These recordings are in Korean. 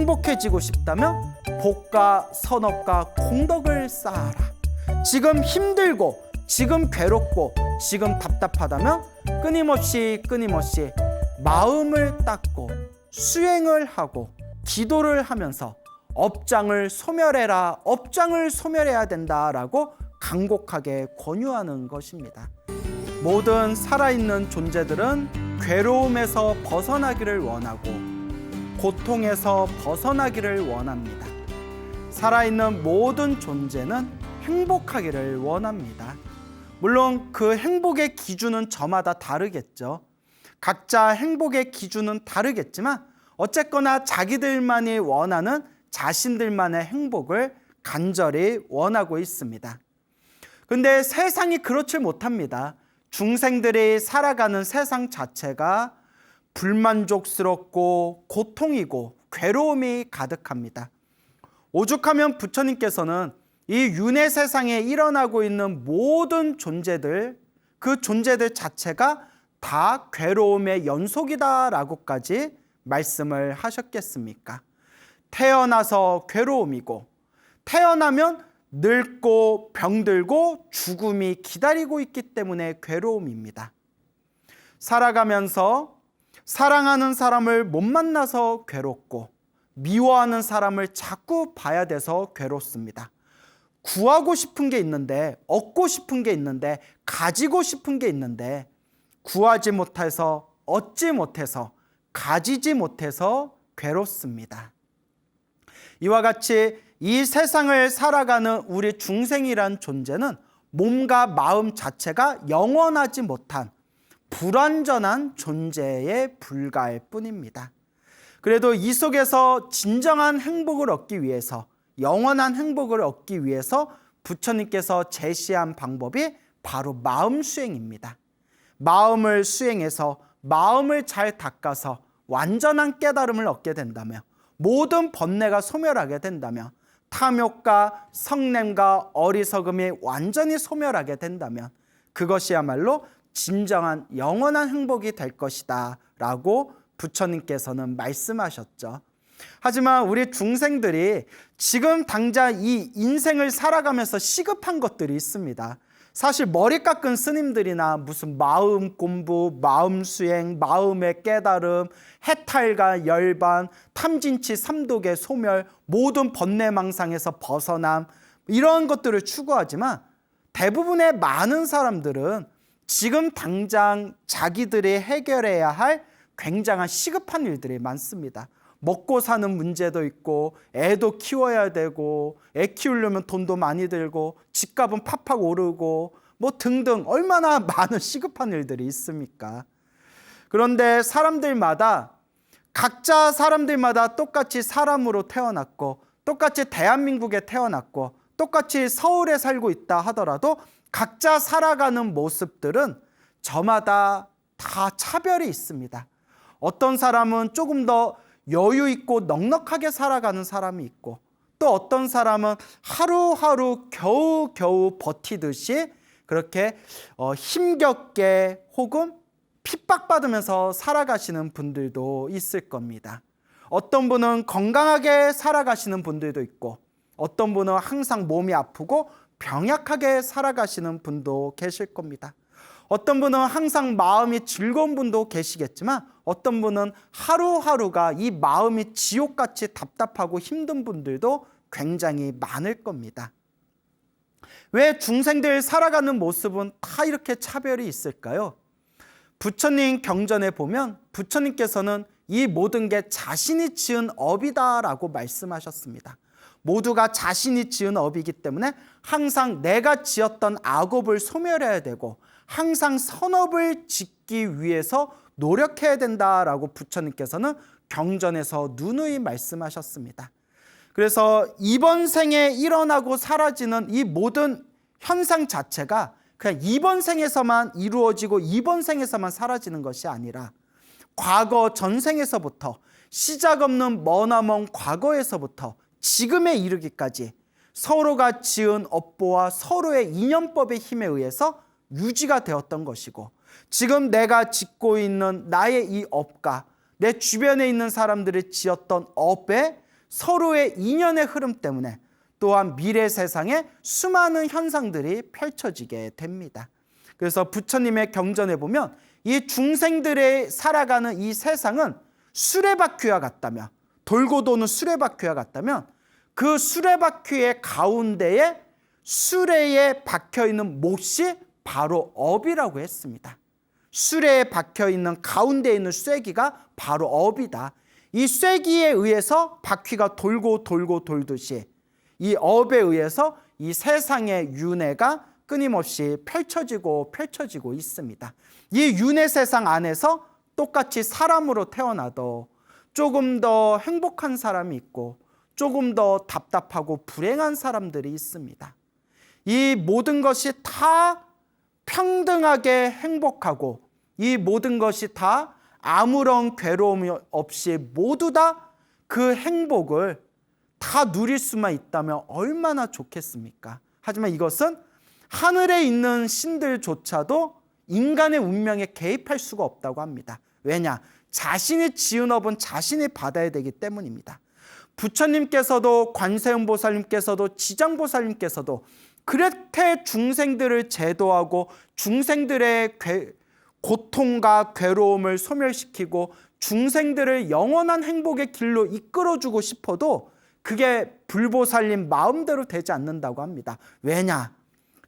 행복해지고 싶다면 복과 선업과 공덕을 쌓아라. 지금 힘들고 지금 괴롭고 지금 답답하다면 끊임없이 마음을 닦고 수행을 하고 기도를 하면서 업장을 소멸해라, 업장을 소멸해야 된다라고 간곡하게 권유하는 것입니다. 모든 살아있는 존재들은 괴로움에서 벗어나기를 원하고 고통에서 벗어나기를 원합니다. 살아있는 모든 존재는 행복하기를 원합니다. 물론 그 행복의 기준은 저마다 다르겠죠. 각자 행복의 기준은 다르겠지만 어쨌거나 자기들만이 원하는 자신들만의 행복을 간절히 원하고 있습니다. 근데 세상이 그렇지 못합니다. 중생들이 살아가는 세상 자체가 불만족스럽고 고통이고 괴로움이 가득합니다. 오죽하면 부처님께서는 이 윤회 세상에 일어나고 있는 모든 존재들, 그 존재들 자체가 다 괴로움의 연속이다라고까지 말씀을 하셨겠습니까? 태어나서 괴로움이고 태어나면 늙고 병들고 죽음이 기다리고 있기 때문에 괴로움입니다. 살아가면서 사랑하는 사람을 못 만나서 괴롭고 미워하는 사람을 자꾸 봐야 돼서 괴롭습니다. 구하고 싶은 게 있는데, 얻고 싶은 게 있는데, 가지고 싶은 게 있는데 구하지 못해서, 얻지 못해서, 가지지 못해서 괴롭습니다. 이와 같이 이 세상을 살아가는 우리 중생이란 존재는 몸과 마음 자체가 영원하지 못한 불완전한 존재에 불과할 뿐입니다. 그래도 이 속에서 진정한 행복을 얻기 위해서, 영원한 행복을 얻기 위해서 부처님께서 제시한 방법이 바로 마음 수행입니다. 마음을 수행해서 마음을 잘 닦아서 완전한 깨달음을 얻게 된다면, 모든 번뇌가 소멸하게 된다면, 탐욕과 성냄과 어리석음이 완전히 소멸하게 된다면 그것이야말로 진정한 영원한 행복이 될 것이다 라고 부처님께서는 말씀하셨죠. 하지만 우리 중생들이 지금 당장 이 인생을 살아가면서 시급한 것들이 있습니다. 사실 머리 깎은 스님들이나 무슨 마음 공부, 마음 수행, 마음의 깨달음, 해탈과 열반, 탐진치 삼독의 소멸, 모든 번뇌망상에서 벗어남, 이런 것들을 추구하지만 대부분의 많은 사람들은 지금 당장 자기들이 해결해야 할 굉장한 시급한 일들이 많습니다. 먹고 사는 문제도 있고, 애도 키워야 되고, 애 키우려면 돈도 많이 들고, 집값은 팍팍 오르고, 뭐 등등 얼마나 많은 시급한 일들이 있습니까? 그런데 각자 사람들마다 똑같이 사람으로 태어났고, 똑같이 대한민국에 태어났고, 똑같이 서울에 살고 있다 하더라도 각자 살아가는 모습들은 저마다 다 차별이 있습니다. 어떤 사람은 조금 더 여유 있고 넉넉하게 살아가는 사람이 있고, 또 어떤 사람은 하루하루 겨우겨우 버티듯이 그렇게 힘겹게 혹은 핍박받으면서 살아가시는 분들도 있을 겁니다. 어떤 분은 건강하게 살아가시는 분들도 있고, 어떤 분은 항상 몸이 아프고 병약하게 살아가시는 분도 계실 겁니다. 어떤 분은 항상 마음이 즐거운 분도 계시겠지만, 어떤 분은 하루하루가 이 마음이 지옥같이 답답하고 힘든 분들도 굉장히 많을 겁니다. 왜 중생들 살아가는 모습은 다 이렇게 차별이 있을까요? 부처님 경전에 보면 부처님께서는 이 모든 게 자신이 지은 업이다라고 말씀하셨습니다. 모두가 자신이 지은 업이기 때문에 항상 내가 지었던 악업을 소멸해야 되고 항상 선업을 짓기 위해서 노력해야 된다라고 부처님께서는 경전에서 누누이 말씀하셨습니다. 그래서 이번 생에 일어나고 사라지는 이 모든 현상 자체가 그냥 이번 생에서만 이루어지고 이번 생에서만 사라지는 것이 아니라 과거 전생에서부터 시작 없는 머나먼 과거에서부터 지금에 이르기까지 서로가 지은 업보와 서로의 인연법의 힘에 의해서 유지가 되었던 것이고, 지금 내가 짓고 있는 나의 이 업과 내 주변에 있는 사람들이 지었던 업에 서로의 인연의 흐름 때문에 또한 미래 세상에 수많은 현상들이 펼쳐지게 됩니다. 그래서 부처님의 경전에 보면 이 중생들의 살아가는 이 세상은 수레바퀴와 같다며, 돌고 도는 수레바퀴와 같다면 그 수레바퀴의 가운데에 수레에 박혀있는 못이 바로 업이라고 했습니다. 수레에 박혀있는 가운데에 있는 쇠기가 바로 업이다. 이 쇠기에 의해서 바퀴가 돌고 돌듯이 이 업에 의해서 이 세상의 윤회가 끊임없이 펼쳐지고 있습니다. 이 윤회 세상 안에서 똑같이 사람으로 태어나도 조금 더 행복한 사람이 있고 조금 더 답답하고 불행한 사람들이 있습니다. 이 모든 것이 다 평등하게 행복하고 이 모든 것이 다 아무런 괴로움 없이 모두 다 그 행복을 다 누릴 수만 있다면 얼마나 좋겠습니까? 하지만 이것은 하늘에 있는 신들조차도 인간의 운명에 개입할 수가 없다고 합니다. 왜냐? 자신이 지은 업은 자신이 받아야 되기 때문입니다. 부처님께서도 관세음보살님께서도 지장보살님께서도 그렇게 중생들을 제도하고 중생들의 고통과 괴로움을 소멸시키고 중생들을 영원한 행복의 길로 이끌어주고 싶어도 그게 불보살님 마음대로 되지 않는다고 합니다. 왜냐?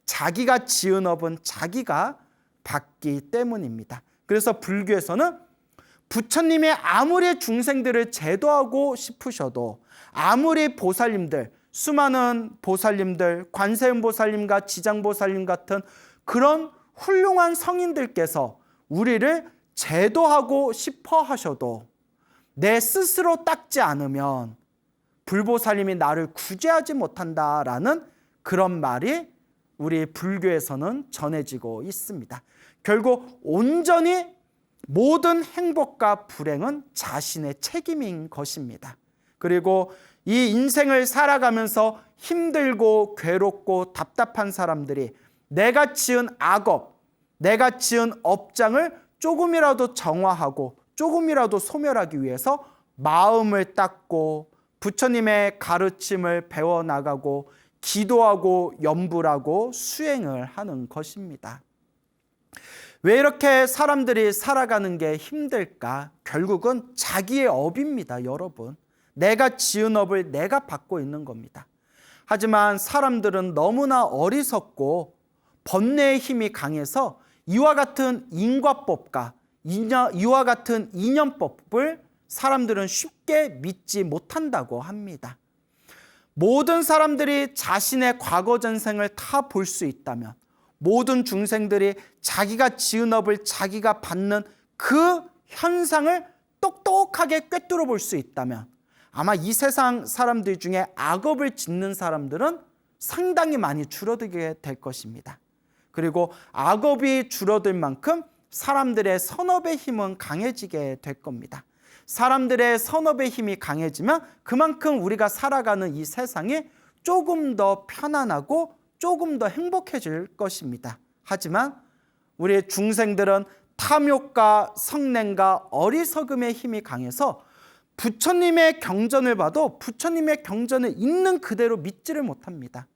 자기가 지은 업은 자기가 받기 때문입니다. 그래서 불교에서는 부처님이 아무리 중생들을 제도하고 싶으셔도 아무리 보살님들, 수많은 보살님들, 관세음보살님과 지장보살님 같은 그런 훌륭한 성인들께서 우리를 제도하고 싶어 하셔도 내 스스로 닦지 않으면 불보살님이 나를 구제하지 못한다라는 그런 말이 우리 불교에서는 전해지고 있습니다. 결국 온전히 모든 행복과 불행은 자신의 책임인 것입니다. 그리고 이 인생을 살아가면서 힘들고 괴롭고 답답한 사람들이 내가 지은 악업, 내가 지은 업장을 조금이라도 정화하고 조금이라도 소멸하기 위해서 마음을 닦고 부처님의 가르침을 배워나가고 기도하고 염불하고 수행을 하는 것입니다. 왜 이렇게 사람들이 살아가는 게 힘들까? 결국은 자기의 업입니다, 여러분. 내가 지은 업을 내가 받고 있는 겁니다. 하지만 사람들은 너무나 어리석고 번뇌의 힘이 강해서 이와 같은 인과법과 이와 같은 인연법을 사람들은 쉽게 믿지 못한다고 합니다. 모든 사람들이 자신의 과거 전생을 다 볼 수 있다면, 모든 중생들이 자기가 지은 업을 자기가 받는 그 현상을 똑똑하게 꿰뚫어 볼 수 있다면 아마 이 세상 사람들 중에 악업을 짓는 사람들은 상당히 많이 줄어들게 될 것입니다. 그리고 악업이 줄어들 만큼 사람들의 선업의 힘은 강해지게 될 겁니다. 사람들의 선업의 힘이 강해지면 그만큼 우리가 살아가는 이 세상이 조금 더 편안하고 조금 더 행복해질 것입니다. 하지만 우리 중생들은 탐욕과 성냄과 어리석음의 힘이 강해서 부처님의 경전을 봐도 부처님의 경전을 있는 그대로 믿지를 못합니다.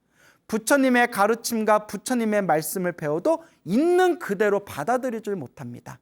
부처님의 가르침과 부처님의 말씀을 배워도 있는 그대로 받아들이질 못합니다.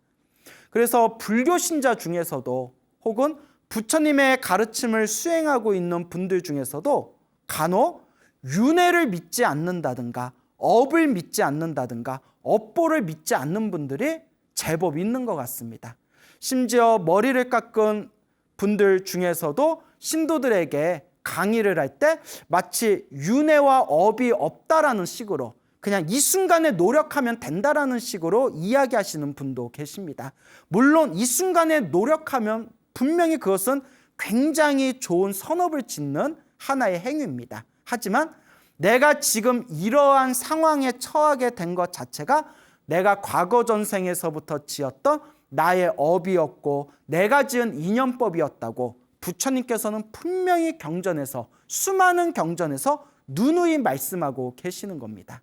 그래서 불교 신자 중에서도 혹은 부처님의 가르침을 수행하고 있는 분들 중에서도 간혹 윤회를 믿지 않는다든가 업을 믿지 않는다든가 업보를 믿지 않는 분들이 제법 있는 것 같습니다. 심지어 머리를 깎은 분들 중에서도 신도들에게 강의를 할 때 마치 윤회와 업이 없다라는 식으로 그냥 이 순간에 노력하면 된다라는 식으로 이야기하시는 분도 계십니다. 물론 이 순간에 노력하면 분명히 그것은 굉장히 좋은 선업을 짓는 하나의 행위입니다. 하지만 내가 지금 이러한 상황에 처하게 된 것 자체가 내가 과거 전생에서부터 지었던 나의 업이었고 내가 지은 인연법이었다고 부처님께서는 분명히 경전에서 수많은 경전에서 누누이 말씀하고 계시는 겁니다.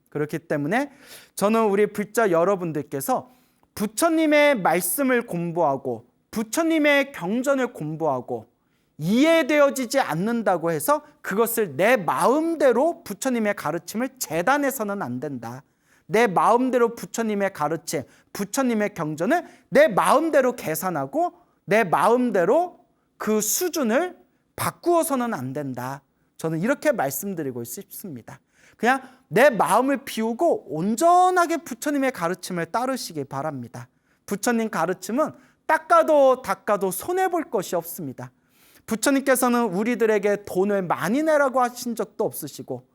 그렇기 때문에 저는 우리 불자 여러분들께서 부처님의 말씀을 공부하고 부처님의 경전을 공부하고 이해되어지지 않는다고 해서 그것을 내 마음대로 부처님의 가르침을 재단해서는 안 된다. 내 마음대로 부처님의 가르침, 부처님의 경전을 내 마음대로 계산하고 내 마음대로 그 수준을 바꾸어서는 안 된다. 저는 이렇게 말씀드리고 싶습니다. 그냥 내 마음을 비우고 온전하게 부처님의 가르침을 따르시기 바랍니다. 부처님 가르침은 닦아도 닦아도 손해볼 것이 없습니다. 부처님께서는 우리들에게 돈을 많이 내라고 하신 적도 없으시고,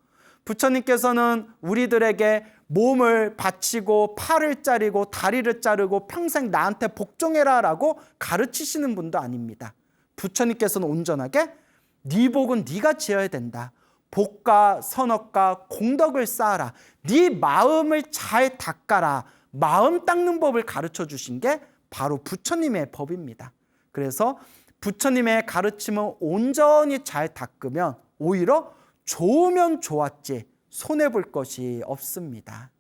부처님께서는 우리들에게 몸을 바치고 팔을 자르고 다리를 자르고 평생 나한테 복종해라 라고 가르치시는 분도 아닙니다. 부처님께서는 온전하게 네 복은 네가 지어야 된다. 복과 선업과 공덕을 쌓아라. 네 마음을 잘 닦아라. 마음 닦는 법을 가르쳐 주신 게 바로 부처님의 법입니다. 그래서 부처님의 가르침은 온전히 잘 닦으면 오히려 좋으면 좋았지 손해볼 것이 없습니다.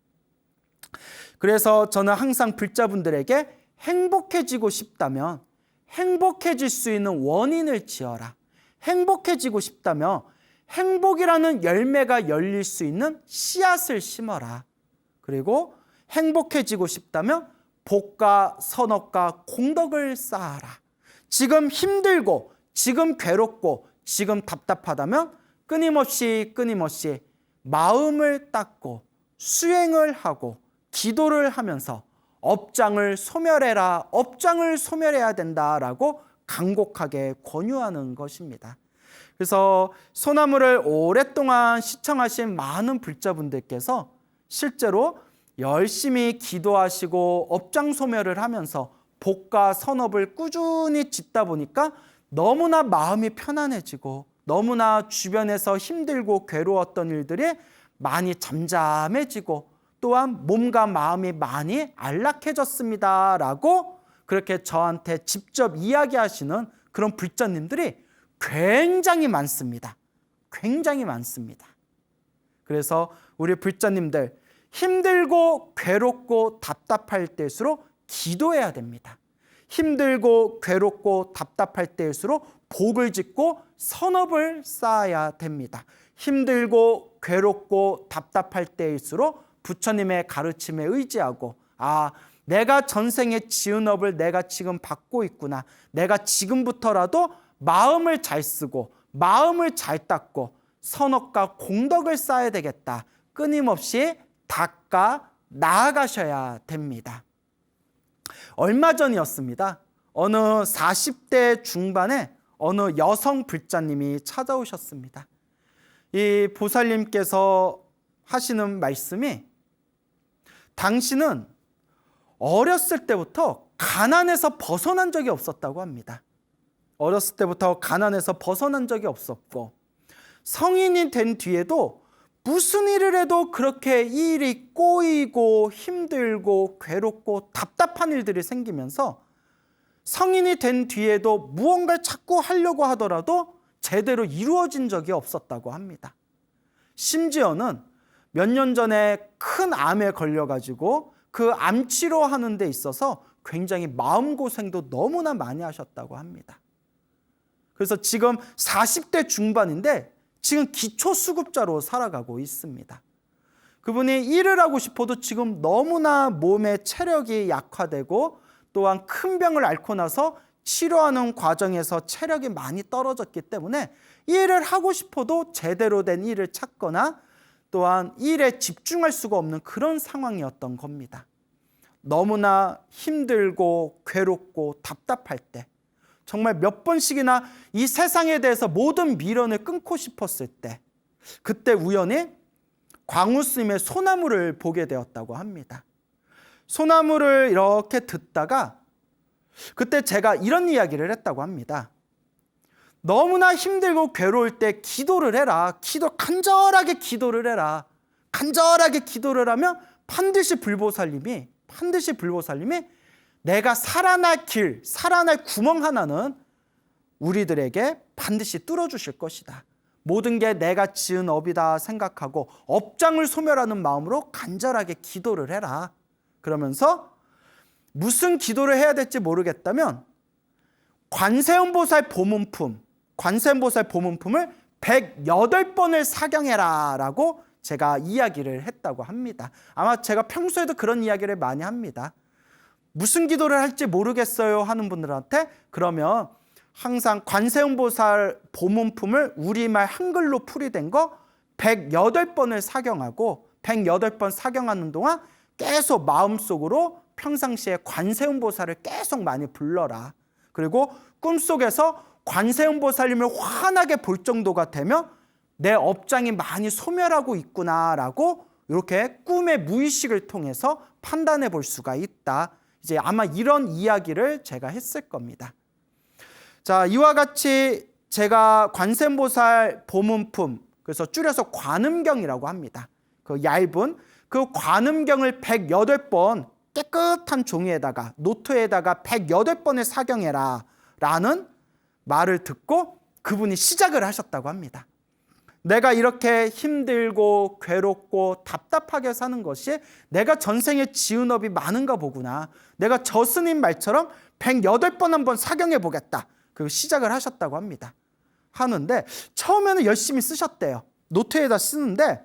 그래서 저는 항상 불자분들에게 행복해지고 싶다면 행복해질 수 있는 원인을 지어라. 행복해지고 싶다면 행복이라는 열매가 열릴 수 있는 씨앗을 심어라. 그리고 행복해지고 싶다면 복과 선업과 공덕을 쌓아라. 지금 힘들고 지금 괴롭고 지금 답답하다면 끊임없이 마음을 닦고 수행을 하고 기도를 하면서 업장을 소멸해라, 업장을 소멸해야 된다라고 간곡하게 권유하는 것입니다. 그래서 소나무를 오랫동안 시청하신 많은 불자분들께서 실제로 열심히 기도하시고 업장 소멸을 하면서 복과 선업을 꾸준히 짓다 보니까 너무나 마음이 편안해지고 너무나 주변에서 힘들고 괴로웠던 일들이 많이 잠잠해지고 또한 몸과 마음이 많이 안락해졌습니다 라고 그렇게 저한테 직접 이야기하시는 그런 불자님들이 굉장히 많습니다. 굉장히 많습니다. 그래서 우리 불자님들 힘들고 괴롭고 답답할 때일수록 기도해야 됩니다. 힘들고 괴롭고 답답할 때일수록 복을 짓고 선업을 쌓아야 됩니다. 힘들고 괴롭고 답답할 때일수록 부처님의 가르침에 의지하고 내가 전생에 지은 업을 내가 지금 받고 있구나. 내가 지금부터라도 마음을 잘 쓰고 마음을 잘 닦고 선업과 공덕을 쌓아야 되겠다. 끊임없이 닦아 나아가셔야 됩니다. 얼마 전이었습니다. 어느 40대 중반에 어느 여성 불자님이 찾아오셨습니다. 이 보살님께서 하시는 말씀이 당신은 어렸을 때부터 가난에서 벗어난 적이 없었다고 합니다. 어렸을 때부터 가난에서 벗어난 적이 없었고 성인이 된 뒤에도 무슨 일을 해도 그렇게 일이 꼬이고 힘들고 괴롭고 답답한 일들이 생기면서 성인이 된 뒤에도 무언가를 자꾸 하려고 하더라도 제대로 이루어진 적이 없었다고 합니다. 심지어는 몇 년 전에 큰 암에 걸려가지고 그 암 치료하는 데 있어서 굉장히 마음고생도 너무나 많이 하셨다고 합니다. 그래서 지금 40대 중반인데 지금 기초수급자로 살아가고 있습니다. 그분이 일을 하고 싶어도 지금 너무나 몸의 체력이 약화되고 또한 큰 병을 앓고 나서 치료하는 과정에서 체력이 많이 떨어졌기 때문에 일을 하고 싶어도 제대로 된 일을 찾거나 또한 일에 집중할 수가 없는 그런 상황이었던 겁니다. 너무나 힘들고 괴롭고 답답할 때 정말 몇 번씩이나 이 세상에 대해서 모든 미련을 끊고 싶었을 때 그때 우연히 광우스님의 소나무를 보게 되었다고 합니다. 소나무를 이렇게 듣다가 그때 제가 이런 이야기를 했다고 합니다. 너무나 힘들고 괴로울 때 기도를 해라. 간절하게 기도를 해라. 간절하게 기도를 하면 반드시 불보살님이 내가 살아날 길, 살아날 구멍 하나는 우리들에게 반드시 뚫어주실 것이다. 모든 게 내가 지은 업이다 생각하고 업장을 소멸하는 마음으로 간절하게 기도를 해라. 그러면서 무슨 기도를 해야 될지 모르겠다면 관세음보살 보문품, 관세음보살 보문품을 108번을 사경해라 라고 제가 이야기를 했다고 합니다. 아마 제가 평소에도 그런 이야기를 많이 합니다. 무슨 기도를 할지 모르겠어요 하는 분들한테 그러면 항상 관세음보살 보문품을 우리말 한글로 풀이된 거 108번을 사경하고 108번 사경하는 동안 계속 마음속으로 평상시에 관세음보살을 계속 많이 불러라. 그리고 꿈속에서 관세음보살님을 환하게 볼 정도가 되면 내 업장이 많이 소멸하고 있구나라고 이렇게 꿈의 무의식을 통해서 판단해 볼 수가 있다. 이제 아마 이런 이야기를 제가 했을 겁니다. 자, 이와 같이 제가 관세음보살 보문품, 그래서 줄여서 관음경이라고 합니다. 그 얇은 그 관음경을 108번 깨끗한 종이에다가 노트에다가 108번을 사경해라 라는 말을 듣고 그분이 시작을 하셨다고 합니다. 내가 이렇게 힘들고 괴롭고 답답하게 사는 것이 내가 전생에 지은 업이 많은가 보구나. 내가 저 스님 말처럼 108번 한번 사경해 보겠다. 그 시작을 하셨다고 합니다. 하는데 처음에는 열심히 쓰셨대요. 노트에다 쓰는데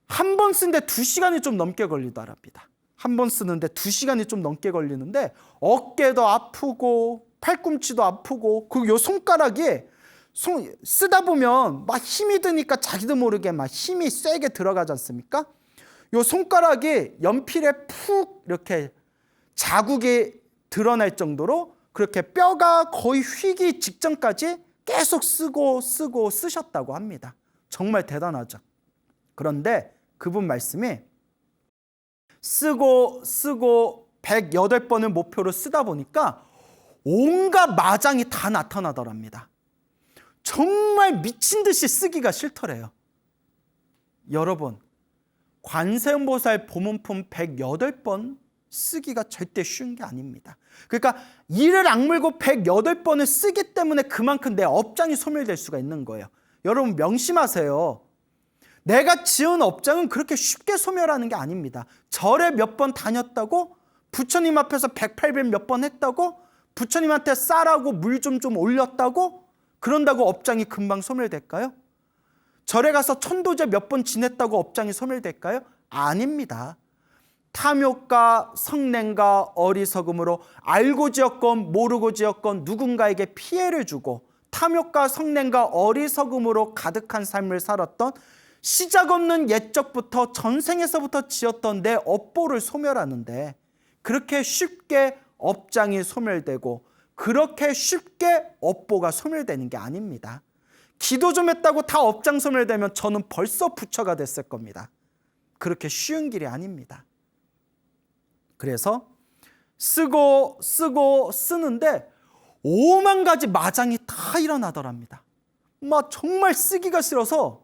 한 번 쓰는데 2시간이 좀 넘게 걸리더랍니다. 한 번 쓰는데 2시간이 좀 넘게 걸리는데 어깨도 아프고 팔꿈치도 아프고 그리고 요 손가락이 쓰다 보면 막 힘이 드니까 자기도 모르게 막 힘이 세게 들어가지 않습니까? 요 손가락이 연필에 푹 이렇게 자국이 드러날 정도로 그렇게 뼈가 거의 휘기 직전까지 계속 쓰셨다고 합니다. 정말 대단하죠. 그런데 그분 말씀이 쓰고 108번을 목표로 쓰다 보니까 온갖 마장이 다 나타나더랍니다. 정말 미친 듯이 쓰기가 싫더래요. 여러분, 관세음보살 보문품 108번 쓰기가 절대 쉬운 게 아닙니다. 그러니까 이를 악물고 108번을 쓰기 때문에 그만큼 내 업장이 소멸될 수가 있는 거예요. 여러분 명심하세요. 내가 지은 업장은 그렇게 쉽게 소멸하는 게 아닙니다. 절에 몇 번 다녔다고 부처님 앞에서 108배 몇 번 했다고 부처님한테 쌀하고 물 좀 올렸다고 그런다고 업장이 금방 소멸될까요? 절에 가서 천도제 몇 번 지냈다고 업장이 소멸될까요? 아닙니다. 탐욕과 성냉과 어리석음으로 알고 지었건 모르고 지었건 누군가에게 피해를 주고 탐욕과 성냉과 어리석음으로 가득한 삶을 살았던 시작 없는 옛적부터 전생에서부터 지었던 내 업보를 소멸하는데 그렇게 쉽게 업장이 소멸되고 그렇게 쉽게 업보가 소멸되는 게 아닙니다. 기도 좀 했다고 다 업장 소멸되면 저는 벌써 부처가 됐을 겁니다. 그렇게 쉬운 길이 아닙니다. 그래서 쓰는데 5만 가지 마장이 다 일어나더랍니다. 막 정말 쓰기가 싫어서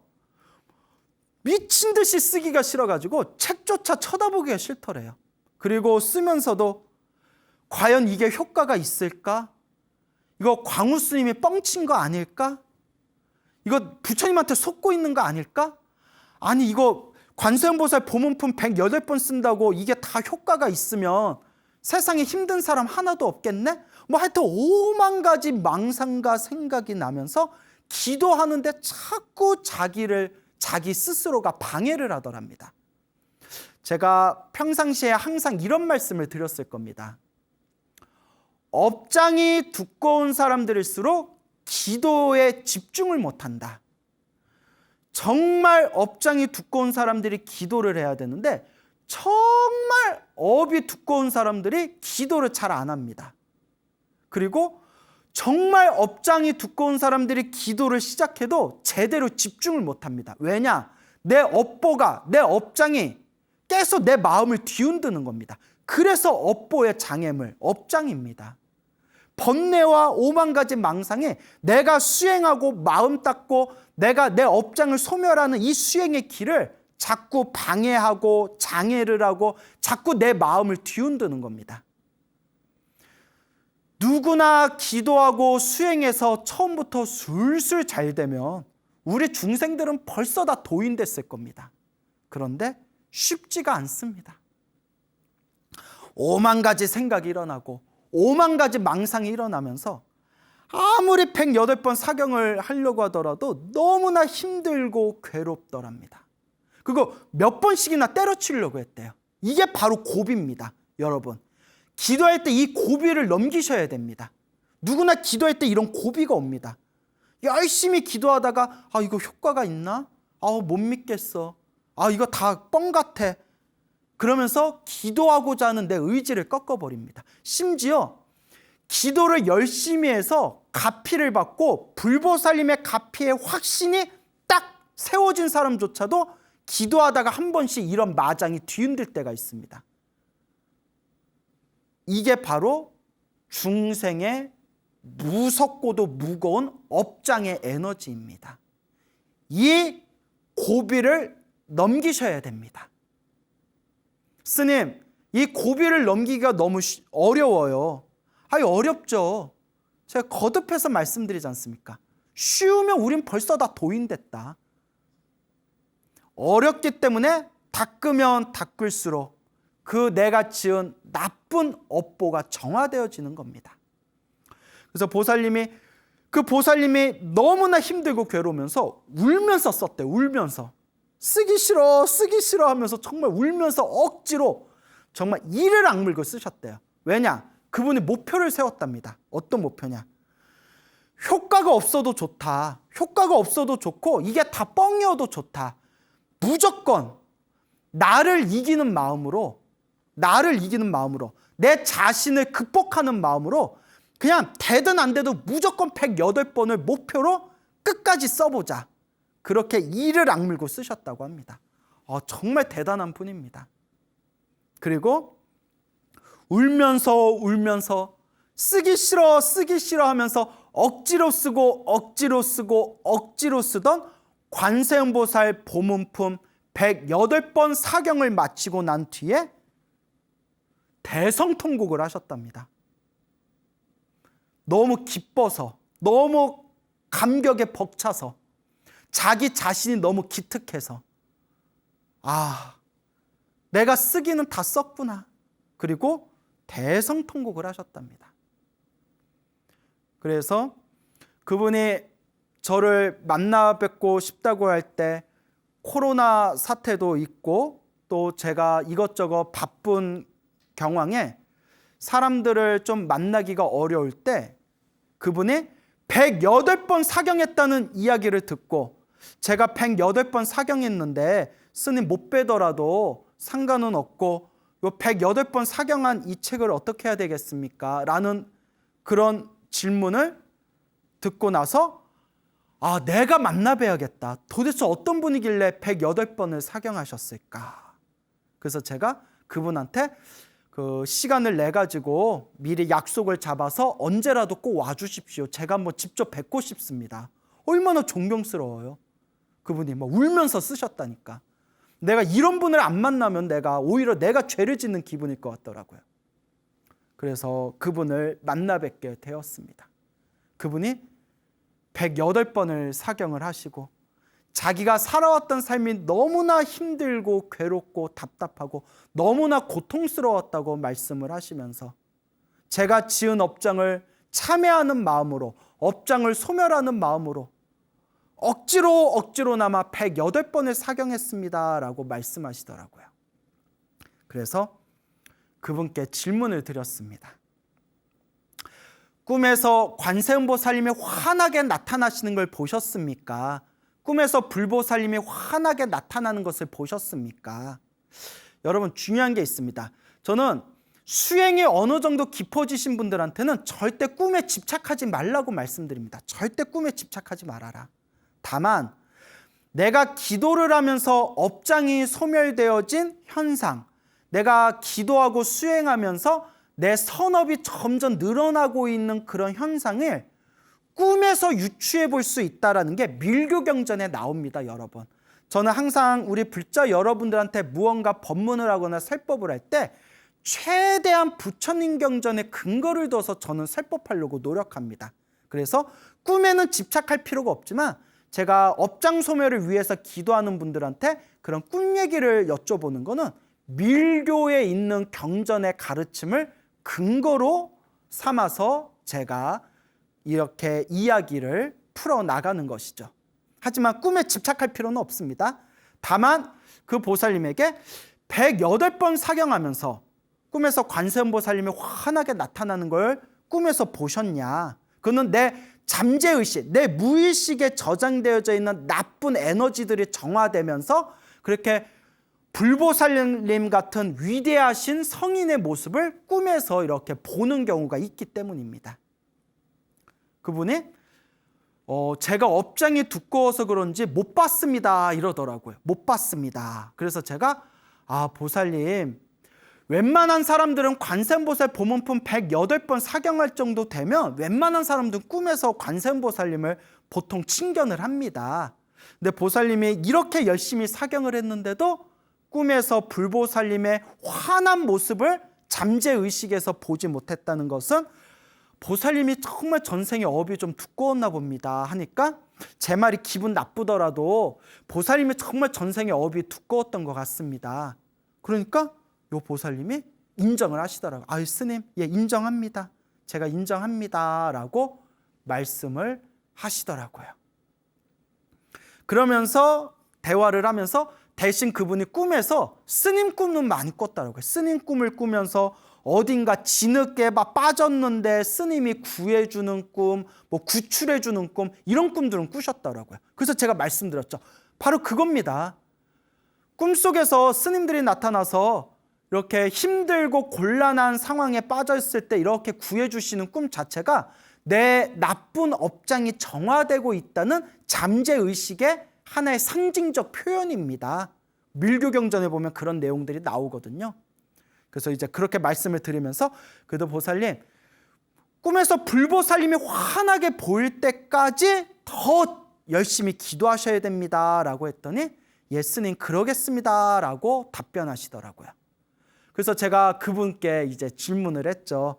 미친 듯이 쓰기가 싫어가지고 책조차 쳐다보기가 싫더래요. 그리고 쓰면서도 과연 이게 효과가 있을까? 이거 광우 스님이 뻥친 거 아닐까? 이거 부처님한테 속고 있는 거 아닐까? 아니 이거 관세음보살 보문품 108번 쓴다고 이게 다 효과가 있으면 세상에 힘든 사람 하나도 없겠네? 뭐 하여튼 5만 가지 망상과 생각이 나면서 기도하는데 자꾸 자기 스스로가 방해를 하더랍니다. 제가 평상시에 항상 이런 말씀을 드렸을 겁니다. 업장이 두꺼운 사람들일수록 기도에 집중을 못한다. 정말 업장이 두꺼운 사람들이 기도를 해야 되는데 정말 업이 두꺼운 사람들이 기도를 잘 안 합니다. 그리고 정말 업장이 두꺼운 사람들이 기도를 시작해도 제대로 집중을 못합니다. 왜냐? 내 업보가, 내 업장이 계속 내 마음을 뒤흔드는 겁니다. 그래서 업보의 장애물, 업장입니다. 번뇌와 5만 가지 망상에 내가 수행하고 마음 닦고 내가 내 업장을 소멸하는 이 수행의 길을 자꾸 방해하고 장애를 하고 자꾸 내 마음을 뒤흔드는 겁니다. 누구나 기도하고 수행해서 처음부터 술술 잘 되면 우리 중생들은 벌써 다 도인됐을 겁니다. 그런데 쉽지가 않습니다. 5만 가지 생각이 일어나고 5만 가지 망상이 일어나면서 아무리 108번 사경을 하려고 하더라도 너무나 힘들고 괴롭더랍니다. 그거 몇 번씩이나 때려치려고 했대요. 이게 바로 고비입니다. 여러분, 기도할 때 이 고비를 넘기셔야 됩니다. 누구나 기도할 때 이런 고비가 옵니다. 열심히 기도하다가 이거 효과가 있나? 못 믿겠어. 이거 다 뻥 같아. 그러면서 기도하고자 하는 내 의지를 꺾어버립니다. 심지어 기도를 열심히 해서 가피를 받고 불보살님의 가피의 확신이 딱 세워진 사람조차도 기도하다가 한 번씩 이런 마장이 뒤흔들 때가 있습니다. 이게 바로 중생의 무섭고도 무거운 업장의 에너지입니다. 이 고비를 넘기셔야 됩니다. 스님, 이 고비를 넘기기가 너무 어려워요. 어렵죠. 제가 거듭해서 말씀드리지 않습니까? 쉬우면 우린 벌써 다 도인됐다. 어렵기 때문에 닦으면 닦을수록 그 내가 지은 나쁜 업보가 정화되어지는 겁니다. 그래서 보살님이 너무나 힘들고 괴로우면서 울면서 썼대요. 울면서. 쓰기 싫어 하면서 정말 울면서 억지로 정말 이를 악물고 쓰셨대요. 왜냐? 그분이 목표를 세웠답니다. 어떤 목표냐? 효과가 없어도 좋다. 효과가 없어도 좋고 이게 다 뻥이어도 좋다. 무조건 나를 이기는 마음으로 내 자신을 극복하는 마음으로 그냥 되든 안 돼도 무조건 108번을 목표로 끝까지 써보자. 그렇게 이를 악물고 쓰셨다고 합니다. 정말 대단한 분입니다. 그리고 울면서 쓰기 싫어 하면서 억지로 쓰던 관세음보살 보문품 108번 사경을 마치고 난 뒤에 대성통곡을 하셨답니다. 너무 기뻐서, 너무 감격에 벅차서, 자기 자신이 너무 기특해서 내가 쓰기는 다 썼구나. 그리고 대성통곡을 하셨답니다. 그래서 그분이 저를 만나 뵙고 싶다고 할 때 코로나 사태도 있고 또 제가 이것저것 바쁜 경황에 사람들을 좀 만나기가 어려울 때 그분이 108번 사경했다는 이야기를 듣고 제가 108번 사경했는데 스님 못 뵈더라도 상관은 없고 요 108번 사경한 이 책을 어떻게 해야 되겠습니까? 라는 그런 질문을 듣고 나서 내가 만나 뵈야겠다. 도대체 어떤 분이길래 108번을 사경하셨을까? 그래서 제가 그분한테 그 시간을 내 가지고 미리 약속을 잡아서 언제라도 꼭 와주십시오. 제가 한번 직접 뵙고 싶습니다. 얼마나 존경스러워요. 그분이 울면서 쓰셨다니까. 내가 이런 분을 안 만나면 오히려 내가 죄를 짓는 기분일 것 같더라고요. 그래서 그분을 만나 뵙게 되었습니다. 그분이 108번을 사경을 하시고 자기가 살아왔던 삶이 너무나 힘들고 괴롭고 답답하고 너무나 고통스러웠다고 말씀을 하시면서 제가 지은 업장을 참회하는 마음으로, 업장을 소멸하는 마음으로 억지로나마 108번을 사경했습니다 라고 말씀하시더라고요. 그래서 그분께 질문을 드렸습니다. 꿈에서 관세음보살님이 환하게 나타나시는 걸 보셨습니까? 꿈에서 불보살님이 환하게 나타나는 것을 보셨습니까? 여러분, 중요한 게 있습니다. 저는 수행이 어느 정도 깊어지신 분들한테는 절대 꿈에 집착하지 말라고 말씀드립니다. 절대 꿈에 집착하지 말아라. 다만 내가 기도를 하면서 업장이 소멸되어진 현상, 내가 기도하고 수행하면서 내 선업이 점점 늘어나고 있는 그런 현상을 꿈에서 유추해 볼 수 있다는 게 밀교경전에 나옵니다. 여러분, 저는 항상 우리 불자 여러분들한테 무언가 법문을 하거나 설법을 할 때 최대한 부처님 경전에 근거를 둬서 저는 설법하려고 노력합니다. 그래서 꿈에는 집착할 필요가 없지만 제가 업장 소멸을 위해서 기도하는 분들한테 그런 꿈 얘기를 여쭤보는 거는 밀교에 있는 경전의 가르침을 근거로 삼아서 제가 이렇게 이야기를 풀어나가는 것이죠. 하지만 꿈에 집착할 필요는 없습니다. 다만 그 보살님에게 108번 사경하면서 꿈에서 관세음보살님이 환하게 나타나는 걸 꿈에서 보셨냐? 그는 내 잠재의식, 내 무의식에 저장되어져 있는 나쁜 에너지들이 정화되면서 그렇게 불보살님 같은 위대하신 성인의 모습을 꿈에서 이렇게 보는 경우가 있기 때문입니다. 그분이 제가 업장이 두꺼워서 그런지 못 봤습니다 이러더라고요. 못 봤습니다. 그래서 제가 보살님, 웬만한 사람들은 관세음보살 보문품 108번 사경할 정도 되면 웬만한 사람들은 꿈에서 관세음보살님을 보통 친견을 합니다. 근데 보살님이 이렇게 열심히 사경을 했는데도 꿈에서 불보살님의 환한 모습을 잠재의식에서 보지 못했다는 것은 보살님이 정말 전생에 업이 좀 두꺼웠나 봅니다 하니까 제 말이 기분 나쁘더라도 보살님이 정말 전생에 업이 두꺼웠던 것 같습니다. 그러니까 요 보살님이 인정을 하시더라고요. 스님, 예, 인정합니다. 제가 인정합니다 라고 말씀을 하시더라고요. 그러면서 대화를 하면서 대신 그분이 꿈에서 스님 꿈은 많이 꿨더라고요. 스님 꿈을 꾸면서 어딘가 진흙에 빠졌는데 스님이 구해주는 꿈, 구출해주는 꿈, 이런 꿈들은 꾸셨더라고요. 그래서 제가 말씀드렸죠. 바로 그겁니다. 꿈속에서 스님들이 나타나서 이렇게 힘들고 곤란한 상황에 빠져 있을 때 이렇게 구해주시는 꿈 자체가 내 나쁜 업장이 정화되고 있다는 잠재의식의 하나의 상징적 표현입니다. 밀교경전에 보면 그런 내용들이 나오거든요. 그래서 이제 그렇게 말씀을 드리면서 그래도 보살님, 꿈에서 불보살님이 환하게 보일 때까지 더 열심히 기도하셔야 됩니다 라고 했더니 예, 스님 그러겠습니다 라고 답변하시더라고요. 그래서 제가 그분께 이제 질문을 했죠.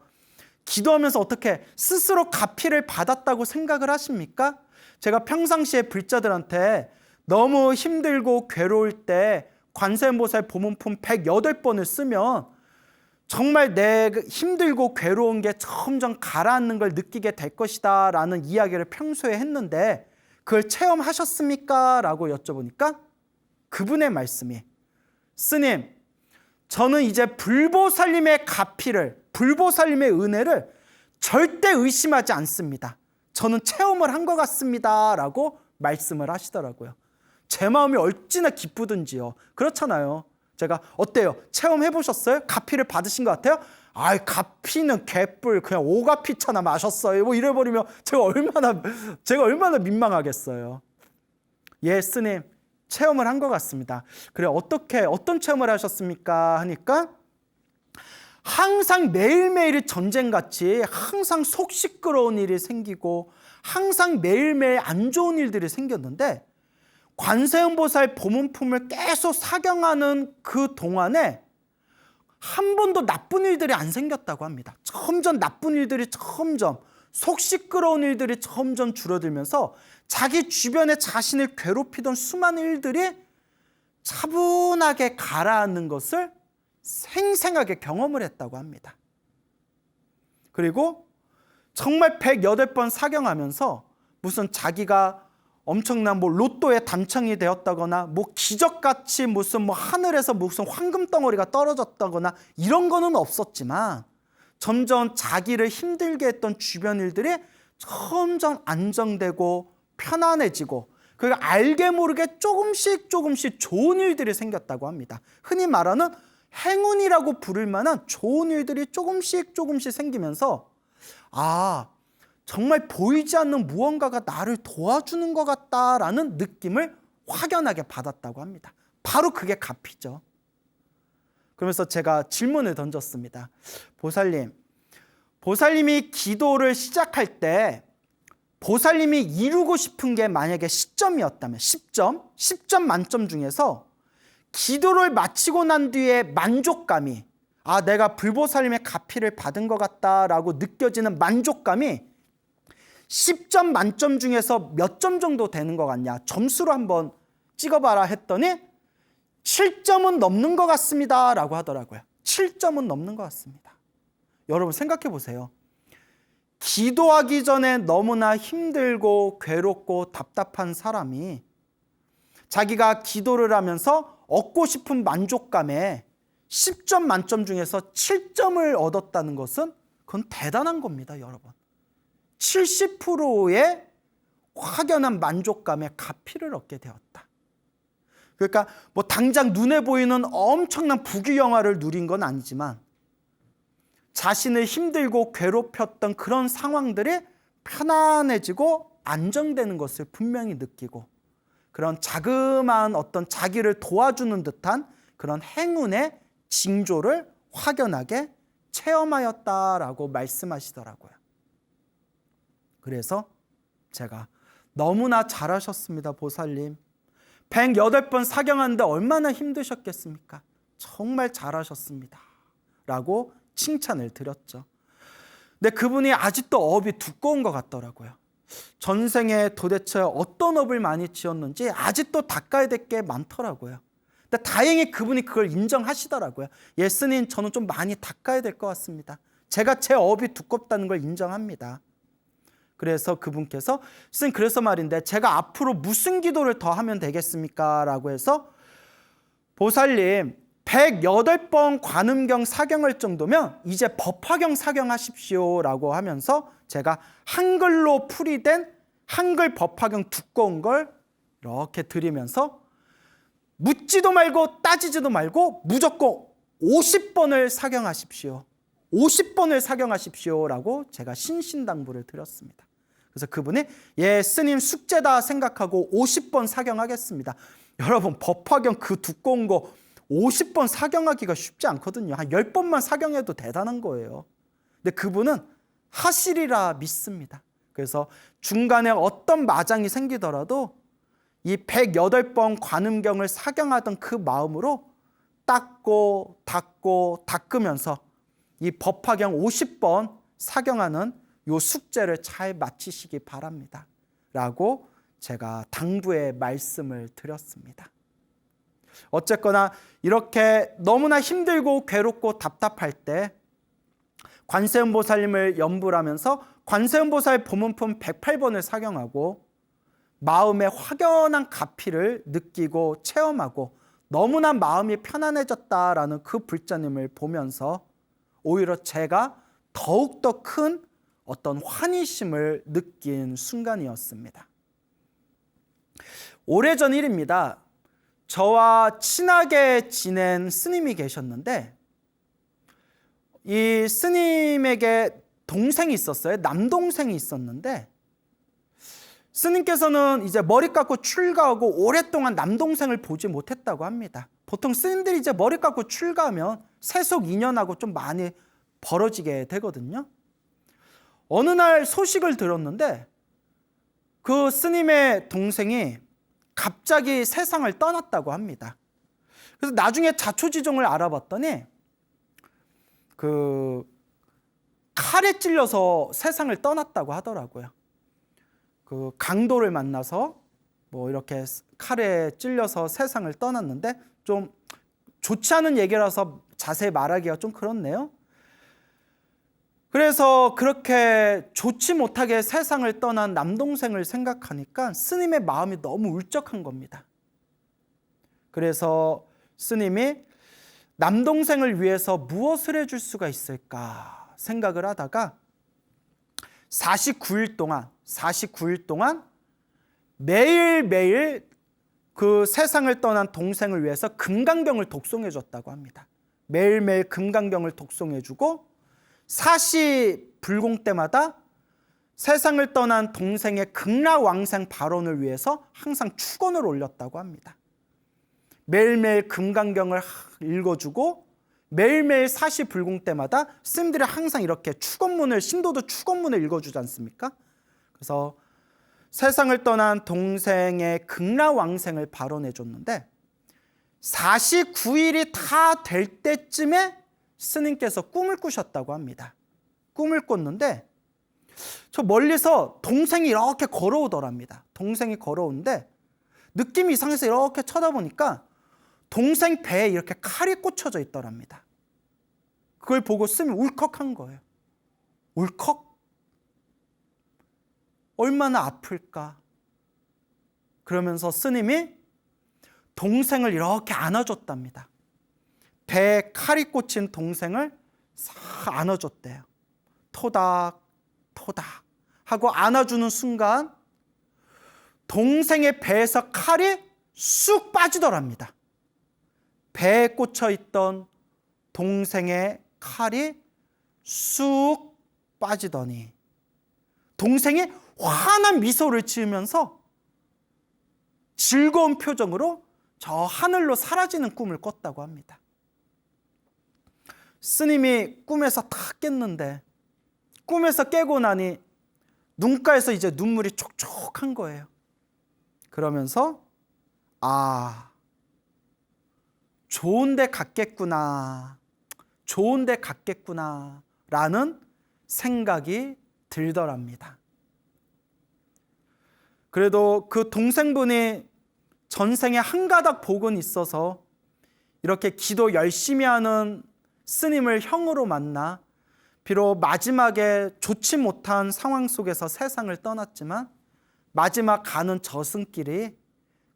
기도하면서 어떻게 스스로 가피를 받았다고 생각을 하십니까? 제가 평상시에 불자들한테 너무 힘들고 괴로울 때 관세음보살 보문품 108번을 쓰면 정말 내 힘들고 괴로운 게 점점 가라앉는 걸 느끼게 될 것이다 라는 이야기를 평소에 했는데 그걸 체험하셨습니까? 라고 여쭤보니까 그분의 말씀이 스님, 저는 이제 불보살님의 가피를, 불보살님의 은혜를 절대 의심하지 않습니다. 저는 체험을 한 것 같습니다 라고 말씀을 하시더라고요. 제 마음이 어찌나 기쁘든지요. 그렇잖아요. 제가 어때요? 체험해보셨어요? 가피를 받으신 것 같아요? 가피는 개뿔 그냥 오가피차나 마셨어요. 이래버리면 제가 얼마나 민망하겠어요. 예, 스님 체험을 한 것 같습니다. 그래, 어떤 체험을 하셨습니까? 하니까 항상 매일매일이 전쟁같이 항상 속 시끄러운 일이 생기고 항상 매일매일 안 좋은 일들이 생겼는데 관세음보살 보문품을 계속 사경하는 그 동안에 한 번도 나쁜 일들이 안 생겼다고 합니다. 점점 나쁜 일들이 속 시끄러운 일들이 점점 줄어들면서 자기 주변에 자신을 괴롭히던 수많은 일들이 차분하게 가라앉는 것을 생생하게 경험을 했다고 합니다. 그리고 정말 108번 사경하면서 무슨 자기가 엄청난 로또에 당첨이 되었다거나 기적같이 무슨 하늘에서 무슨 황금 덩어리가 떨어졌다거나 이런 거는 없었지만 점점 자기를 힘들게 했던 주변 일들이 점점 안정되고 편안해지고 그리고 알게 모르게 조금씩 좋은 일들이 생겼다고 합니다. 흔히 말하는 행운이라고 부를 만한 좋은 일들이 조금씩 생기면서 정말 보이지 않는 무언가가 나를 도와주는 것 같다라는 느낌을 확연하게 받았다고 합니다. 바로 그게 가피죠. 그러면서 제가 질문을 던졌습니다. 보살님이 기도를 시작할 때 보살님이 이루고 싶은 게 만약에 10점이었다면 10점 만점 중에서 기도를 마치고 난 뒤에 만족감이 내가 불보살님의 가피를 받은 것 같다라고 느껴지는 만족감이 10점 만점 중에서 몇 점 정도 되는 것 같냐 점수로 한번 찍어봐라 했더니 7점은 넘는 것 같습니다 라고 하더라고요. 7점은 넘는 것 같습니다. 여러분 생각해 보세요. 기도하기 전에 너무나 힘들고 괴롭고 답답한 사람이 자기가 기도를 하면서 얻고 싶은 만족감에 10점 만점 중에서 7점을 얻었다는 것은 그건 대단한 겁니다, 여러분. 70%의 확연한 만족감에 가피를 얻게 되었다. 그러니까 뭐 당장 눈에 보이는 엄청난 부귀영화를 누린 건 아니지만 자신을 힘들고 괴롭혔던 그런 상황들이 편안해지고 안정되는 것을 분명히 느끼고 그런 자그마한 어떤 자기를 도와주는 듯한 그런 행운의 징조를 확연하게 체험하였다라고 말씀하시더라고요. 그래서 제가 너무나 잘하셨습니다, 보살님. 108번 사경하는데 얼마나 힘드셨겠습니까? 정말 잘하셨습니다 라고 칭찬을 드렸죠. 근데 그분이 아직도 업이 두꺼운 것 같더라고요. 전생에 도대체 어떤 업을 많이 지었는지 아직도 닦아야 될 게 많더라고요. 근데 다행히 그분이 그걸 인정하시더라고요. 예, 스님, 저는 좀 많이 닦아야 될 것 같습니다. 제가 제 업이 두껍다는 걸 인정합니다. 그래서 그분께서 스님, 그래서 말인데 제가 앞으로 무슨 기도를 더 하면 되겠습니까? 라고 해서 보살님, 108번 관음경 사경할 정도면 이제 법화경 사경하십시오 라고 하면서 제가 한글로 풀이된 한글 법화경 두꺼운 걸 이렇게 드리면서 묻지도 말고 따지지도 말고 무조건 50번을 사경하십시오. 50번을 사경하십시오 라고 제가 신신당부를 드렸습니다. 그래서 그분이 예, 스님 숙제다 생각하고 50번 사경하겠습니다. 여러분, 법화경 그 두꺼운 거 50번 사경하기가 쉽지 않거든요. 한 10번만 사경해도 대단한 거예요. 근데 그분은 하시리라 믿습니다. 그래서 중간에 어떤 마장이 생기더라도 이 108번 관음경을 사경하던 그 마음으로 닦고 닦고 닦으면서 이 법화경 50번 사경하는 요 숙제를 잘 마치시기 바랍니다 라고 제가 당부의 말씀을 드렸습니다. 어쨌거나 이렇게 너무나 힘들고 괴롭고 답답할 때 관세음보살님을 염불 하면서 관세음보살 보문품 108번을 사경하고 마음의 확연한 가피를 느끼고 체험하고 너무나 마음이 편안해졌다라는 그 불자님을 보면서 오히려 제가 더욱더 큰 어떤 환희심을 느낀 순간이었습니다. 오래전 일입니다. 저와 친하게 지낸 스님이 계셨는데 이 스님에게 동생이 있었어요. 남동생이 있었는데 스님께서는 이제 머리 깎고 출가하고 오랫동안 남동생을 보지 못했다고 합니다. 보통 스님들이 이제 머리 깎고 출가하면 세속 인연하고 좀 많이 벌어지게 되거든요. 어느 날 소식을 들었는데 그 스님의 동생이 갑자기 세상을 떠났다고 합니다. 그래서 나중에 자초지종을 알아봤더니 그 칼에 찔려서 세상을 떠났다고 하더라고요. 그 강도를 만나서 뭐 이렇게 칼에 찔려서 세상을 떠났는데 좀 좋지 않은 얘기라서 자세히 말하기가 좀 그렇네요. 그래서 그렇게 좋지 못하게 세상을 떠난 남동생을 생각하니까 스님의 마음이 너무 울적한 겁니다. 그래서 스님이 남동생을 위해서 무엇을 해줄 수가 있을까 생각을 하다가 49일 동안 매일매일 그 세상을 떠난 동생을 위해서 금강경을 독송해 줬다고 합니다. 매일매일 금강경을 독송해 주고 사시불공 때마다 세상을 떠난 동생의 극락왕생 발원을 위해서 항상 축원을 올렸다고 합니다. 매일매일 금강경을 읽어주고 매일매일 사시불공 때마다 스님들이 항상 이렇게 축원문을, 신도도 축원문을 읽어주지 않습니까? 그래서 세상을 떠난 동생의 극락왕생을 발원해 줬는데 49일이 다 될 때쯤에 스님께서 꿈을 꾸셨다고 합니다. 꿈을 꿨는데 저 멀리서 동생이 이렇게 걸어오더랍니다. 동생이 걸어오는데 느낌이 이상해서 이렇게 쳐다보니까 동생 배에 이렇게 칼이 꽂혀져 있더랍니다. 그걸 보고 스님이 울컥한 거예요. 울컥? 얼마나 아플까? 그러면서 스님이 동생을 이렇게 안아줬답니다. 배에 칼이 꽂힌 동생을 싹 안아줬대요. 토닥 토닥 하고 안아주는 순간 동생의 배에서 칼이 쑥 빠지더랍니다. 배에 꽂혀있던 동생의 칼이 쑥 빠지더니 동생이 환한 미소를 지으면서 즐거운 표정으로 저 하늘로 사라지는 꿈을 꿨다고 합니다. 스님이 꿈에서 탁 깼는데 꿈에서 깨고 나니 눈가에서 이제 눈물이 촉촉한 거예요. 그러면서 좋은 데 갔겠구나, 좋은 데 갔겠구나 라는 생각이 들더랍니다. 그래도 그 동생분이 전생에 한 가닥 복은 있어서 이렇게 기도 열심히 하는 스님을 형으로 만나 비록 마지막에 좋지 못한 상황 속에서 세상을 떠났지만 마지막 가는 저승길이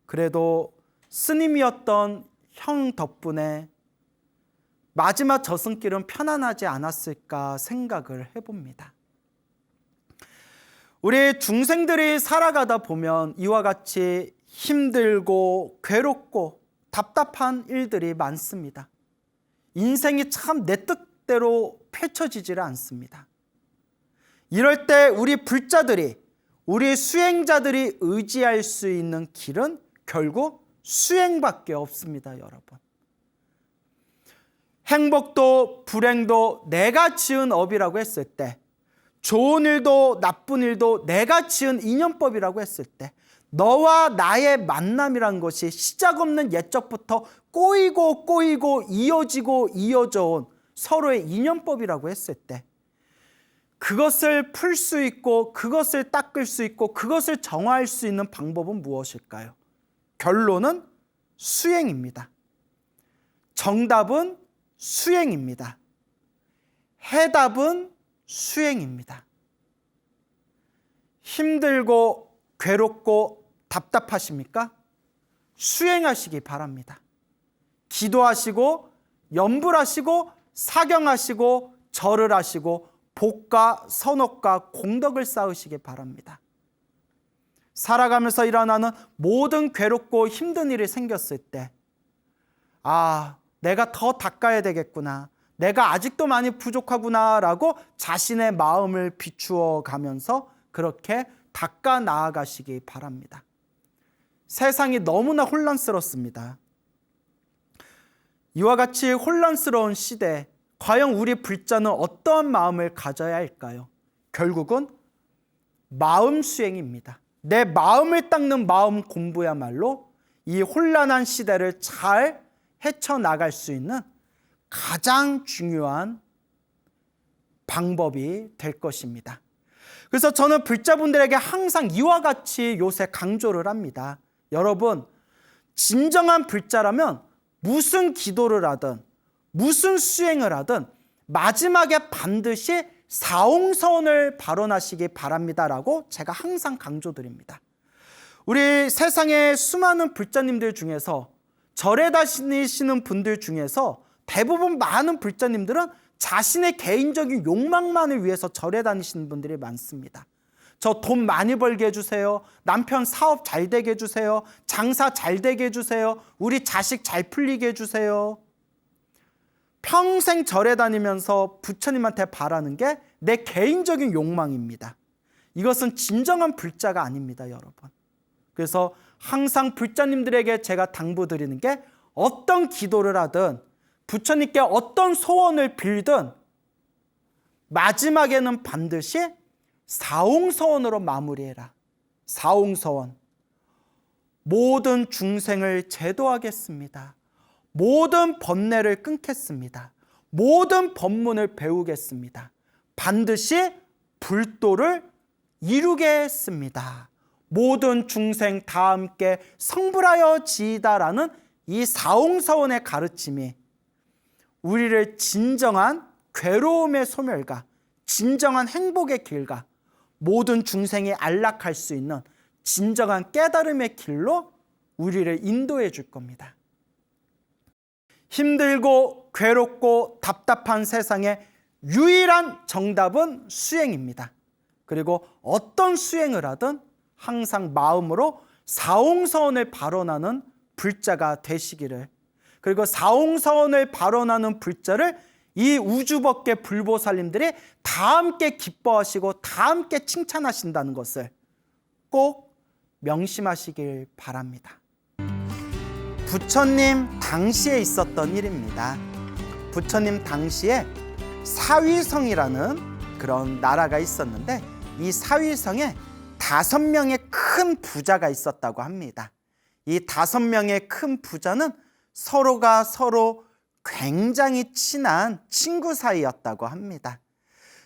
그래도 스님이었던 형 덕분에 마지막 저승길은 편안하지 않았을까 생각을 해봅니다. 우리 중생들이 살아가다 보면 이와 같이 힘들고 괴롭고 답답한 일들이 많습니다. 인생이 참 내 뜻대로 펼쳐지지를 않습니다. 이럴 때 우리 불자들이, 우리 수행자들이 의지할 수 있는 길은 결국 수행밖에 없습니다, 여러분. 행복도 불행도 내가 지은 업이라고 했을 때, 좋은 일도 나쁜 일도 내가 지은 인연법이라고 했을 때, 너와 나의 만남이란 것이 시작 없는 옛적부터 꼬이고 이어지고 이어져 온 서로의 인연법이라고 했을 때 그것을 풀 수 있고 그것을 닦을 수 있고 그것을 정화할 수 있는 방법은 무엇일까요? 결론은 수행입니다. 정답은 수행입니다. 해답은 수행입니다. 힘들고 괴롭고 답답하십니까? 수행하시기 바랍니다. 기도하시고 염불하시고 사경하시고 절을 하시고 복과 선업과 공덕을 쌓으시기 바랍니다. 살아가면서 일어나는 모든 괴롭고 힘든 일이 생겼을 때 내가 더 닦아야 되겠구나, 내가 아직도 많이 부족하구나 라고 자신의 마음을 비추어 가면서 그렇게 닦아 나아가시기 바랍니다. 세상이 너무나 혼란스럽습니다. 이와 같이 혼란스러운 시대에 과연 우리 불자는 어떠한 마음을 가져야 할까요? 결국은 마음 수행입니다. 내 마음을 닦는 마음 공부야말로 이 혼란한 시대를 잘 헤쳐나갈 수 있는 가장 중요한 방법이 될 것입니다. 그래서 저는 불자분들에게 항상 이와 같이 요새 강조를 합니다. 여러분, 진정한 불자라면 무슨 기도를 하든 무슨 수행을 하든 마지막에 반드시 사홍서원을 발언하시기 바랍니다라고 제가 항상 강조드립니다. 우리 세상의 수많은 불자님들 중에서 절에 다니시는 분들 중에서 대부분 많은 불자님들은 자신의 개인적인 욕망만을 위해서 절에 다니시는 분들이 많습니다. 저 돈 많이 벌게 해주세요. 남편 사업 잘 되게 해주세요. 장사 잘 되게 해주세요. 우리 자식 잘 풀리게 해주세요. 평생 절에 다니면서 부처님한테 바라는 게 내 개인적인 욕망입니다. 이것은 진정한 불자가 아닙니다, 여러분. 그래서 항상 불자님들에게 제가 당부드리는 게 어떤 기도를 하든 부처님께 어떤 소원을 빌든 마지막에는 반드시 사홍서원으로 마무리해라. 사홍서원. 모든 중생을 제도하겠습니다. 모든 번뇌를 끊겠습니다. 모든 법문을 배우겠습니다. 반드시 불도를 이루겠습니다. 모든 중생 다 함께 성불하여 지이다라는 이 사홍서원의 가르침이 우리를 진정한 괴로움의 소멸과 진정한 행복의 길과 모든 중생이 안락할 수 있는 진정한 깨달음의 길로 우리를 인도해 줄 겁니다. 힘들고 괴롭고 답답한 세상에 유일한 정답은 수행입니다. 그리고 어떤 수행을 하든 항상 마음으로 사홍서원을 발언하는 불자가 되시기를, 그리고 사홍서원을 발언하는 불자를 이 우주법계 불보살님들이 다 함께 기뻐하시고 다 함께 칭찬하신다는 것을 꼭 명심하시길 바랍니다. 부처님 당시에 있었던 일입니다. 부처님 당시에 사위성이라는 그런 나라가 있었는데, 이 사위성에 5명의 큰 부자가 있었다고 합니다. 이 5명의 큰 부자는 서로가 서로 굉장히 친한 친구 사이였다고 합니다.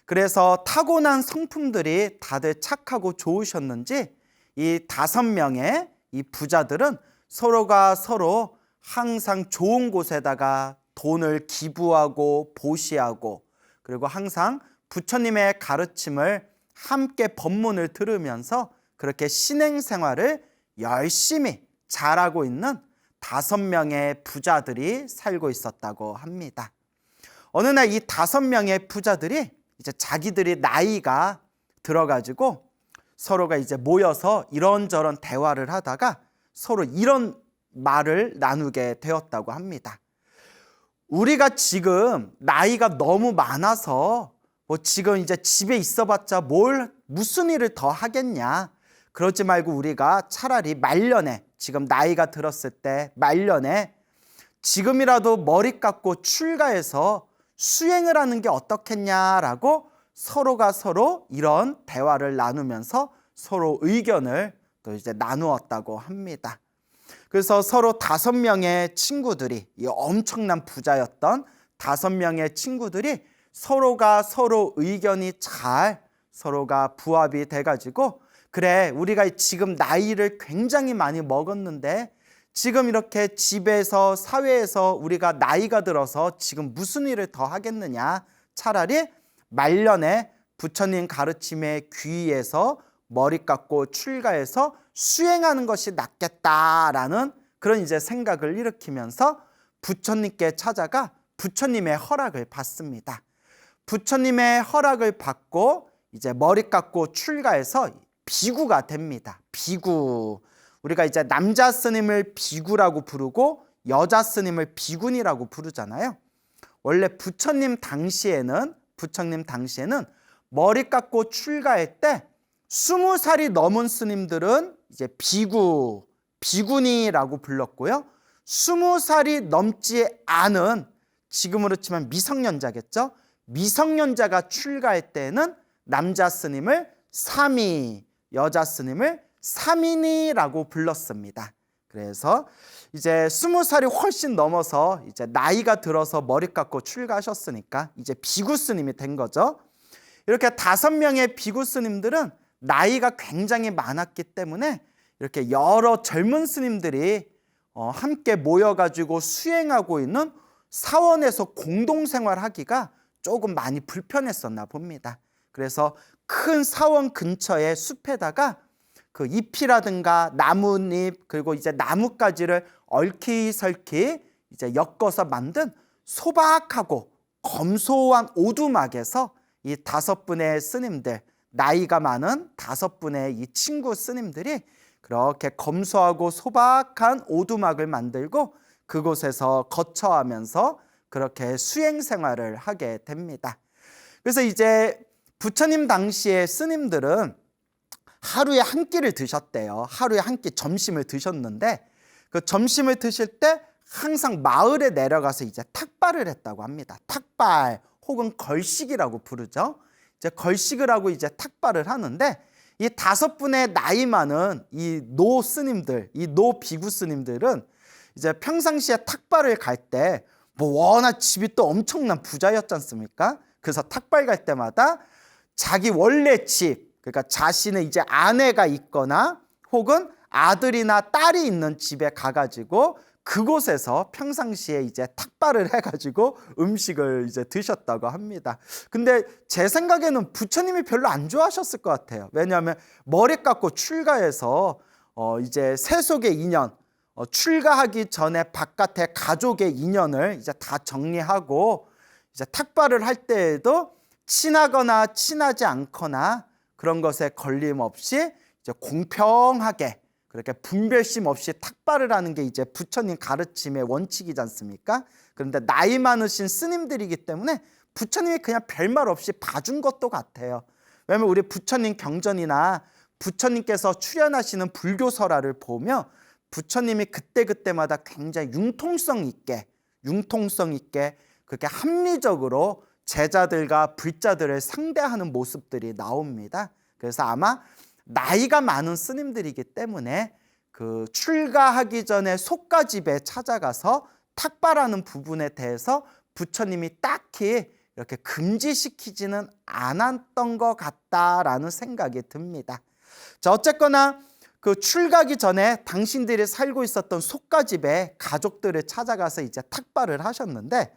그래서 타고난 성품들이 다들 착하고 좋으셨는지 이 5명의 이 부자들은 서로가 서로 항상 좋은 곳에다가 돈을 기부하고 보시하고, 그리고 항상 부처님의 가르침을 함께 법문을 들으면서 그렇게 신행생활을 열심히 잘하고 있는 5명의 부자들이 살고 있었다고 합니다. 어느 날 이 5명의 부자들이 이제 자기들이 나이가 들어가지고 서로가 이제 모여서 이런저런 대화를 하다가 서로 이런 말을 나누게 되었다고 합니다. 우리가 지금 나이가 너무 많아서 지금 이제 집에 있어봤자 무슨 일을 더 하겠냐. 그러지 말고 우리가 차라리 말년에, 지금 나이가 들었을 때 말년에 지금이라도 머리 깎고 출가해서 수행을 하는 게 어떻겠냐라고 서로가 서로 이런 대화를 나누면서 서로 의견을 또 이제 나누었다고 합니다. 그래서 서로 5명의 친구들이, 이 엄청난 부자였던 5명의 친구들이 서로가 서로 의견이 잘 서로가 부합이 돼가지고, 그래 우리가 지금 나이를 굉장히 많이 먹었는데 지금 이렇게 집에서 사회에서 우리가 나이가 들어서 지금 무슨 일을 더 하겠느냐, 차라리 말년에 부처님 가르침에 귀의해서 머리 깎고 출가해서 수행하는 것이 낫겠다라는 그런 이제 생각을 일으키면서 부처님께 찾아가 부처님의 허락을 받습니다. 부처님의 허락을 받고 이제 머리 깎고 출가해서 비구가 됩니다. 비구. 우리가 이제 남자 스님을 비구라고 부르고 여자 스님을 비군이라고 부르잖아요. 원래 부처님 당시에는 머리 깎고 출가할 때 20살이 넘은 스님들은 이제 비군이라고 불렀고요. 20살이 넘지 않은, 지금으로 치면 미성년자겠죠. 미성년자가 출가할 때는 남자 스님을 사미, 여자 스님을 사민이라고 불렀습니다. 그래서 이제 20살이 훨씬 넘어서 이제 나이가 들어서 머리 깎고 출가하셨으니까 이제 비구 스님이 된 거죠. 이렇게 5명의 비구 스님들은 나이가 굉장히 많았기 때문에 이렇게 여러 젊은 스님들이 함께 모여가지고 수행하고 있는 사원에서 공동생활하기가 조금 많이 불편했었나 봅니다. 그래서 큰 사원 근처의 숲에다가 그 잎이라든가 나뭇잎, 그리고 이제 나뭇가지를 얽히설키 이제 엮어서 만든 소박하고 검소한 오두막에서 이 5분의 스님들, 나이가 많은 5분의 이 친구 스님들이 그렇게 검소하고 소박한 오두막을 만들고 그곳에서 거처하면서 그렇게 수행 생활을 하게 됩니다. 그래서 이제 부처님 당시의 스님들은 하루에 한 끼를 드셨대요. 하루에 한 끼 점심을 드셨는데 그 점심을 드실 때 항상 마을에 내려가서 이제 탁발을 했다고 합니다. 탁발 혹은 걸식이라고 부르죠. 이제 걸식을 하고 이제 탁발을 하는데 이 5분의 나이 많은 이 노 스님들, 이 노 비구 스님들은 이제 평상시에 탁발을 갈 때 워낙 집이 또 엄청난 부자였지 않습니까? 그래서 탁발 갈 때마다 자기 원래 집, 그러니까 자신의 이제 아내가 있거나 혹은 아들이나 딸이 있는 집에 가가지고 그곳에서 평상시에 이제 탁발을 해가지고 음식을 이제 드셨다고 합니다. 근데 제 생각에는 부처님이 별로 안 좋아하셨을 것 같아요. 왜냐하면 머리 깎고 출가해서 이제 세속의 인연, 출가하기 전에 바깥에 가족의 인연을 이제 다 정리하고 이제 탁발을 할 때에도 친하거나 친하지 않거나 그런 것에 걸림 없이 이제 공평하게 그렇게 분별심 없이 탁발을 하는 게 이제 부처님 가르침의 원칙이지 않습니까? 그런데 나이 많으신 스님들이기 때문에 부처님이 그냥 별말 없이 봐준 것도 같아요. 왜냐하면 우리 부처님 경전이나 부처님께서 출연하시는 불교설화를 보면 부처님이 그때그때마다 굉장히 융통성 있게 그렇게 합리적으로 제자들과 불자들을 상대하는 모습들이 나옵니다. 그래서 아마 나이가 많은 스님들이기 때문에 그 출가하기 전에 속가집에 찾아가서 탁발하는 부분에 대해서 부처님이 딱히 이렇게 금지시키지는 않았던 것 같다라는 생각이 듭니다. 자, 어쨌거나 그 출가하기 전에 당신들이 살고 있었던 속가집에 가족들을 찾아가서 이제 탁발을 하셨는데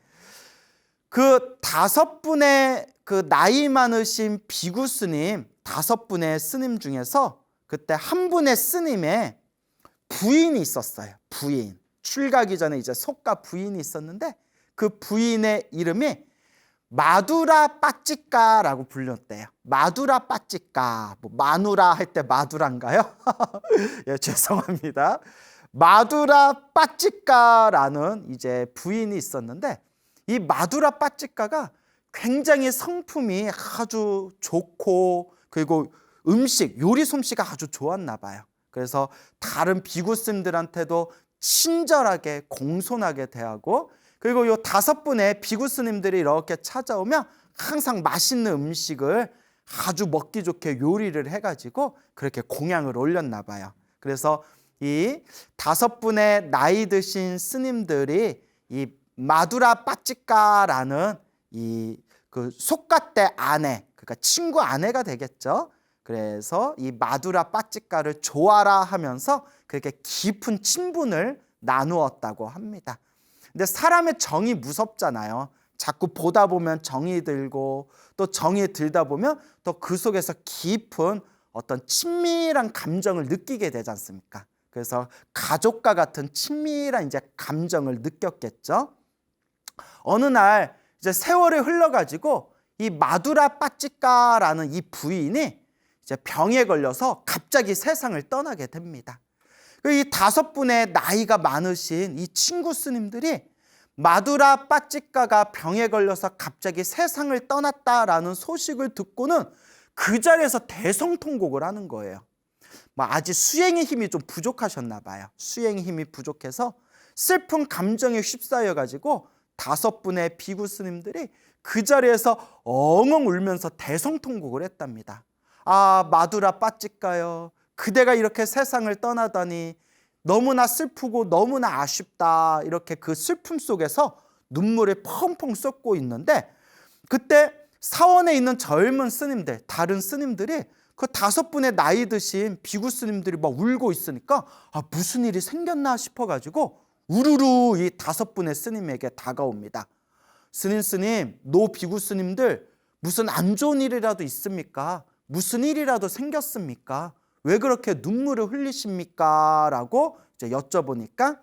그 5분의 그 나이 많으신 비구 스님 5분의 스님 중에서 그때 한 분의 스님의 부인이 있었어요. 부인. 출가하기 전에 이제 속가 부인이 있었는데 그 부인의 이름이 마두라 빠찌까라고 불렸대요. 마두라 빠찌까. 뭐 마누라 할 때 마두라인가요? 예, 죄송합니다. 마두라 빠찌까라는 이제 부인이 있었는데 이 마두라 빠찌까가 굉장히 성품이 아주 좋고 그리고 음식, 요리 솜씨가 아주 좋았나 봐요. 그래서 다른 비구스님들한테도 친절하게 공손하게 대하고 그리고 요 5분의 비구스님들이 이렇게 찾아오면 항상 맛있는 음식을 아주 먹기 좋게 요리를 해가지고 그렇게 공양을 올렸나 봐요. 그래서 이 5분의 나이 드신 스님들이 이 마두라 빠찌까라는 이 그 속가때 아내, 그러니까 친구 아내가 되겠죠. 그래서 이 마두라 빠찌까를 좋아라 하면서 그렇게 깊은 친분을 나누었다고 합니다. 근데 사람의 정이 무섭잖아요. 자꾸 보다 보면 정이 들고 또 정이 들다 보면 또 그 속에서 깊은 어떤 친밀한 감정을 느끼게 되지 않습니까? 그래서 가족과 같은 친밀한 이제 감정을 느꼈겠죠. 어느 날 이제 세월이 흘러가지고 이 마두라 빠찌까라는 이 부인이 이제 병에 걸려서 갑자기 세상을 떠나게 됩니다. 이 5분의 나이가 많으신 이 친구 스님들이 마두라 빠찌까가 병에 걸려서 갑자기 세상을 떠났다라는 소식을 듣고는 그 자리에서 대성통곡을 하는 거예요. 아직 수행의 힘이 좀 부족하셨나 봐요. 수행의 힘이 부족해서 슬픈 감정에 휩싸여 가지고 5분의 비구 스님들이 그 자리에서 엉엉 울면서 대성통곡을 했답니다. 아, 마두라 빠찌까요. 그대가 이렇게 세상을 떠나다니 너무나 슬프고 너무나 아쉽다. 이렇게 그 슬픔 속에서 눈물이 펑펑 쏟고 있는데 그때 사원에 있는 젊은 스님들, 다른 스님들이 그 5분의 나이 드신 비구 스님들이 막 울고 있으니까 무슨 일이 생겼나 싶어가지고 우르르 이 5분의 스님에게 다가옵니다. 스님, 노 비구 스님들 무슨 안 좋은 일이라도 있습니까? 무슨 일이라도 생겼습니까? 왜 그렇게 눈물을 흘리십니까? 라고 이제 여쭤보니까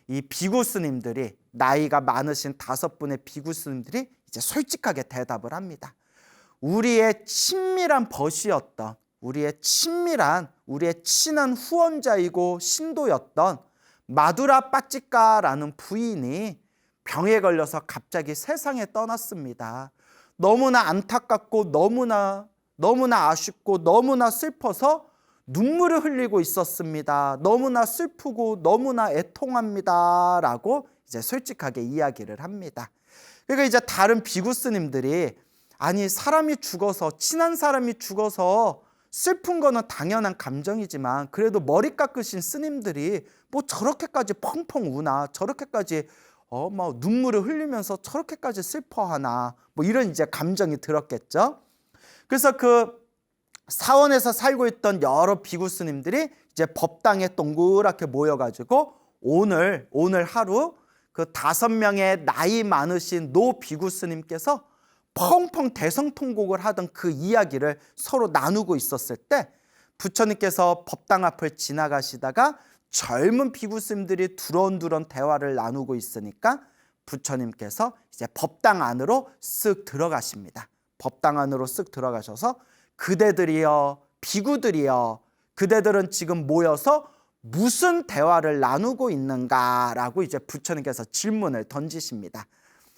이 비구 스님들이 나이가 많으신 5분의 비구 스님들이 이제 솔직하게 대답을 합니다. 우리의 친밀한 벗이었던 우리의 친한 후원자이고 신도였던 마두라 빠찌까라는 부인이 병에 걸려서 갑자기 세상에 떠났습니다. 너무나 안타깝고 너무나 아쉽고 너무나 슬퍼서 눈물을 흘리고 있었습니다. 너무나 슬프고 너무나 애통합니다. 라고 이제 솔직하게 이야기를 합니다. 그러니까 이제 다른 비구 스님들이 아니 사람이 죽어서 친한 사람이 죽어서 슬픈 거는 당연한 감정이지만 그래도 머리 깎으신 스님들이 뭐 저렇게까지 펑펑 우나 저렇게까지 막 눈물을 흘리면서 저렇게까지 슬퍼하나 뭐 이런 이제 감정이 들었겠죠. 그래서 그 사원에서 살고 있던 여러 비구 스님들이 이제 법당에 동그랗게 모여가지고 오늘 하루 그 5명의 나이 많으신 노 비구 스님께서 펑펑 대성통곡을 하던 그 이야기를 서로 나누고 있었을 때 부처님께서 법당 앞을 지나가시다가 젊은 비구 스님들이 두런두런 대화를 나누고 있으니까 부처님께서 이제 법당 안으로 쓱 들어가십니다. 법당 안으로 쓱 들어가셔서 그대들이여, 비구들이여, 그대들은 지금 모여서 무슨 대화를 나누고 있는가라고 이제 부처님께서 질문을 던지십니다.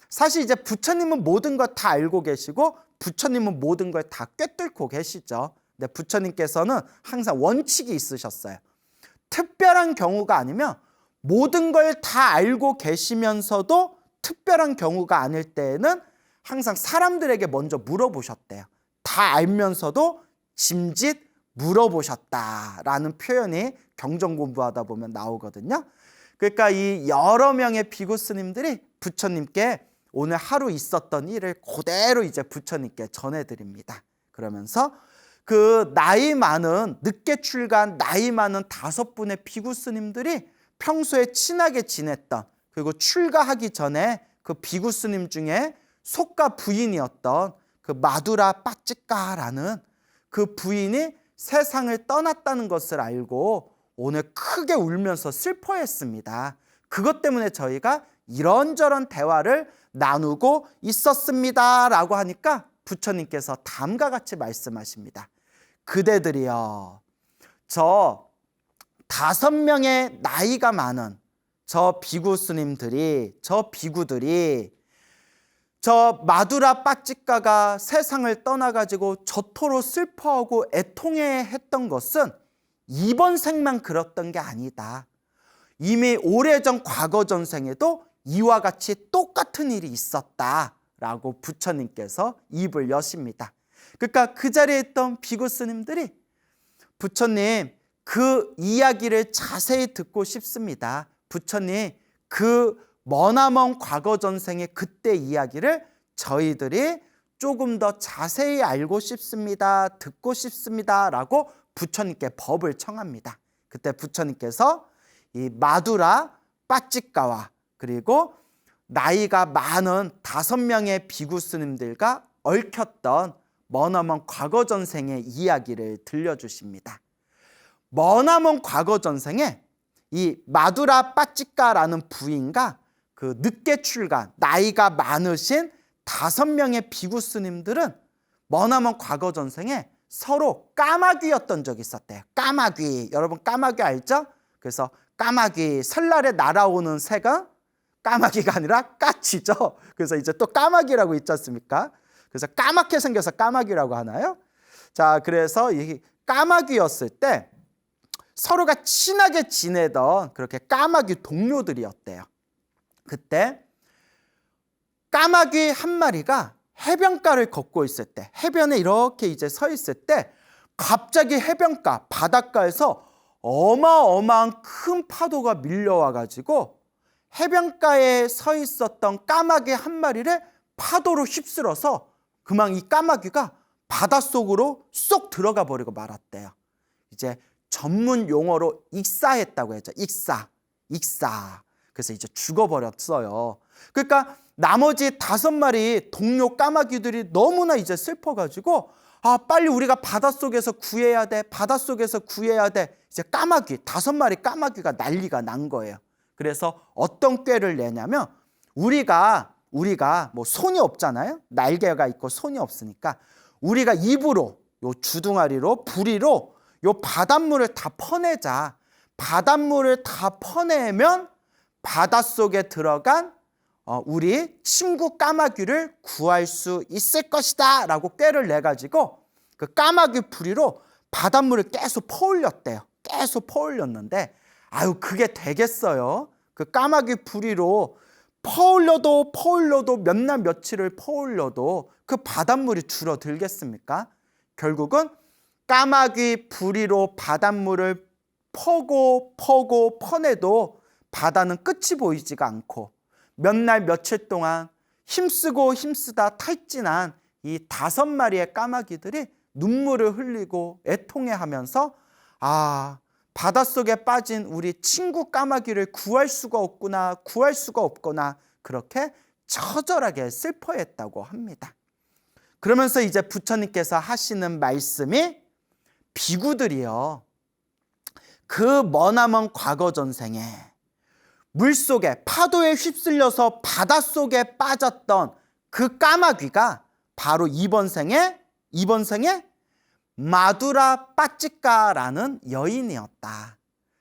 사실 이제 부처님은 모든 걸 다 알고 계시고 부처님은 모든 걸 다 꿰뚫고 계시죠. 근데 부처님께서는 항상 원칙이 있으셨어요. 특별한 경우가 아니면 모든 걸 다 알고 계시면서도 특별한 경우가 아닐 때에는 항상 사람들에게 먼저 물어보셨대요. 다 알면서도 짐짓 물어보셨다라는 표현이 경전 공부하다 보면 나오거든요. 그러니까 이 여러 명의 비구 스님들이 부처님께 오늘 하루 있었던 일을 그대로 이제 부처님께 전해드립니다. 그러면서 그 나이 많은, 늦게 출가한 나이 많은 5분의 비구 스님들이 평소에 친하게 지냈던, 그리고 출가하기 전에 그 비구 스님 중에 속가 부인이었던 그 마두라 빠찌까라는 그 부인이 세상을 떠났다는 것을 알고 오늘 크게 울면서 슬퍼했습니다. 그것 때문에 저희가 이런저런 대화를 나누고 있었습니다 라고 하니까 부처님께서 다음과 같이 말씀하십니다. 그대들이여, 저 5명의 나이가 많은 저 비구 스님들이, 저 비구들이 저 마두라 빠찌까가 세상을 떠나가지고 저토록 슬퍼하고 애통해했던 것은 이번 생만 그랬던 게 아니다. 이미 오래전 과거 전생에도 이와 같이 똑같은 일이 있었다라고 부처님께서 입을 여십니다. 그러니까 그 자리에 있던 비구 스님들이 부처님 그 이야기를 자세히 듣고 싶습니다. 부처님 그 머나먼 과거 전생의 그때 이야기를 저희들이 조금 더 자세히 알고 싶습니다. 듣고 싶습니다. 라고 부처님께 법을 청합니다. 그때 부처님께서 이 마두라 빠찌까와 그리고 나이가 많은 5명의 비구 스님들과 얽혔던 머나먼 과거 전생의 이야기를 들려주십니다. 머나먼 과거 전생에 이 마두라 빠찌까라는 부인과 그 늦게 출가, 나이가 많으신 5명의 비구 스님들은 머나먼 과거 전생에 서로 까마귀였던 적이 있었대요. 까마귀, 여러분 까마귀 알죠? 그래서 까마귀, 설날에 날아오는 새가 까마귀가 아니라 까치죠. 그래서 이제 또 까마귀라고 있지 않습니까? 그래서 까맣게 생겨서 까마귀라고 하나요? 자, 그래서 이 까마귀였을 때 서로가 친하게 지내던 그렇게 까마귀 동료들이었대요. 그때 까마귀 한 마리가 해변가를 걷고 있을 때, 해변에 이렇게 이제 서 있을 때 갑자기 해변가, 바닷가에서 어마어마한 큰 파도가 밀려와 가지고 해변가에 서 있었던 까마귀 한 마리를 파도로 휩쓸어서 그만 이 까마귀가 바닷속으로 쏙 들어가 버리고 말았대요. 이제 전문 용어로 익사했다고 했죠. 익사. 그래서 이제 죽어버렸어요. 그러니까 나머지 5마리 동료 까마귀들이 너무나 이제 슬퍼가지고 빨리 우리가 바닷속에서 구해야 돼. 바닷속에서 구해야 돼. 이제 까마귀, 5마리 까마귀가 난리가 난 거예요. 그래서 어떤 꾀를 내냐면 우리가 뭐 손이 없잖아요. 날개가 있고 손이 없으니까 우리가 입으로, 요 주둥아리로, 부리로 요 바닷물을 다 퍼내자. 바닷물을 다 퍼내면 바닷속에 들어간 우리 친구 까마귀를 구할 수 있을 것이다 라고 꾀를 내가지고 그 까마귀 부리로 바닷물을 계속 퍼올렸대요. 계속 퍼올렸는데 그게 되겠어요? 그 까마귀 부리로 퍼올려도 몇 날 며칠을 퍼올려도 그 바닷물이 줄어들겠습니까? 결국은 까마귀 부리로 바닷물을 퍼내도 바다는 끝이 보이지가 않고 몇 날 며칠 동안 힘쓰다 탈진한 이 5마리의 까마귀들이 눈물을 흘리고 애통해하면서 바닷속에 빠진 우리 친구 까마귀를 구할 수가 없거나 그렇게 처절하게 슬퍼했다고 합니다. 그러면서 이제 부처님께서 하시는 말씀이 비구들이요, 그 머나먼 과거 전생에 물속에 파도에 휩쓸려서 바닷속에 빠졌던 그 까마귀가 바로 이번 생에 마두라 빠찌까라는 여인이었다.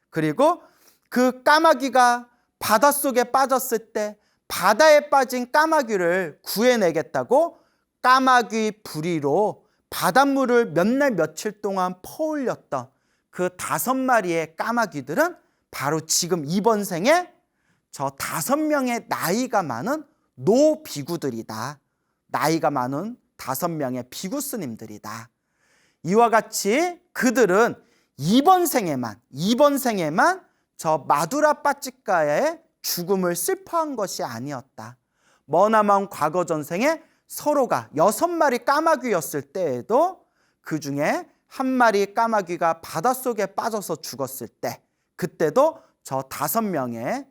그리고 그 까마귀가 바닷속에 빠졌을 때 바다에 빠진 까마귀를 구해내겠다고 까마귀 부리로 바닷물을 몇 날 며칠 동안 퍼올렸던 그 5마리의 까마귀들은 바로 지금 이번 생에 저 5명의 나이가 많은 노비구들이다. 나이가 많은 5명의 비구 스님들이다. 이와 같이 그들은 이번 생에만 저 마두라 빠찌까의 죽음을 슬퍼한 것이 아니었다. 머나먼 과거 전생에 서로가 6마리 까마귀였을 때에도 그 중에 1마리 까마귀가 바닷속에 빠져서 죽었을 때, 그때도 저 5마리의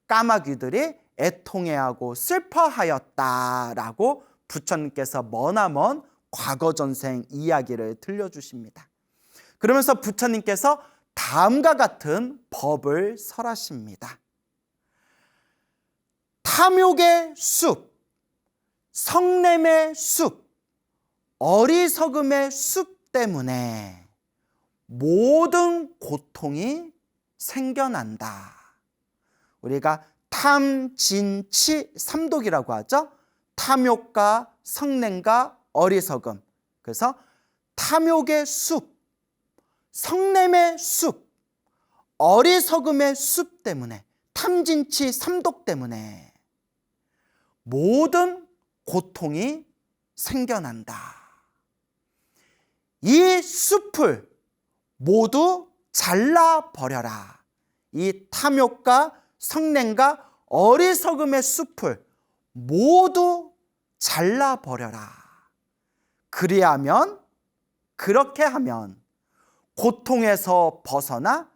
까마귀들이 애통해하고 슬퍼하였다라고 부처님께서 머나먼 과거 전생 이야기를 들려주십니다. 그러면서 부처님께서 다음과 같은 법을 설하십니다. 탐욕의 숲, 성냄의 숲, 어리석음의 숲 때문에 모든 고통이 생겨난다. 우리가 탐진치 삼독이라고 하죠. 탐욕과 성냄과 어리석음. 그래서 탐욕의 숲, 성냄의 숲, 어리석음의 숲 때문에, 탐진치 삼독 때문에 모든 고통이 생겨난다. 이 숲을 모두 잘라버려라. 이 탐욕과 성냄과 어리석음의 숲을 모두 잘라버려라. 그렇게 하면 고통에서 벗어나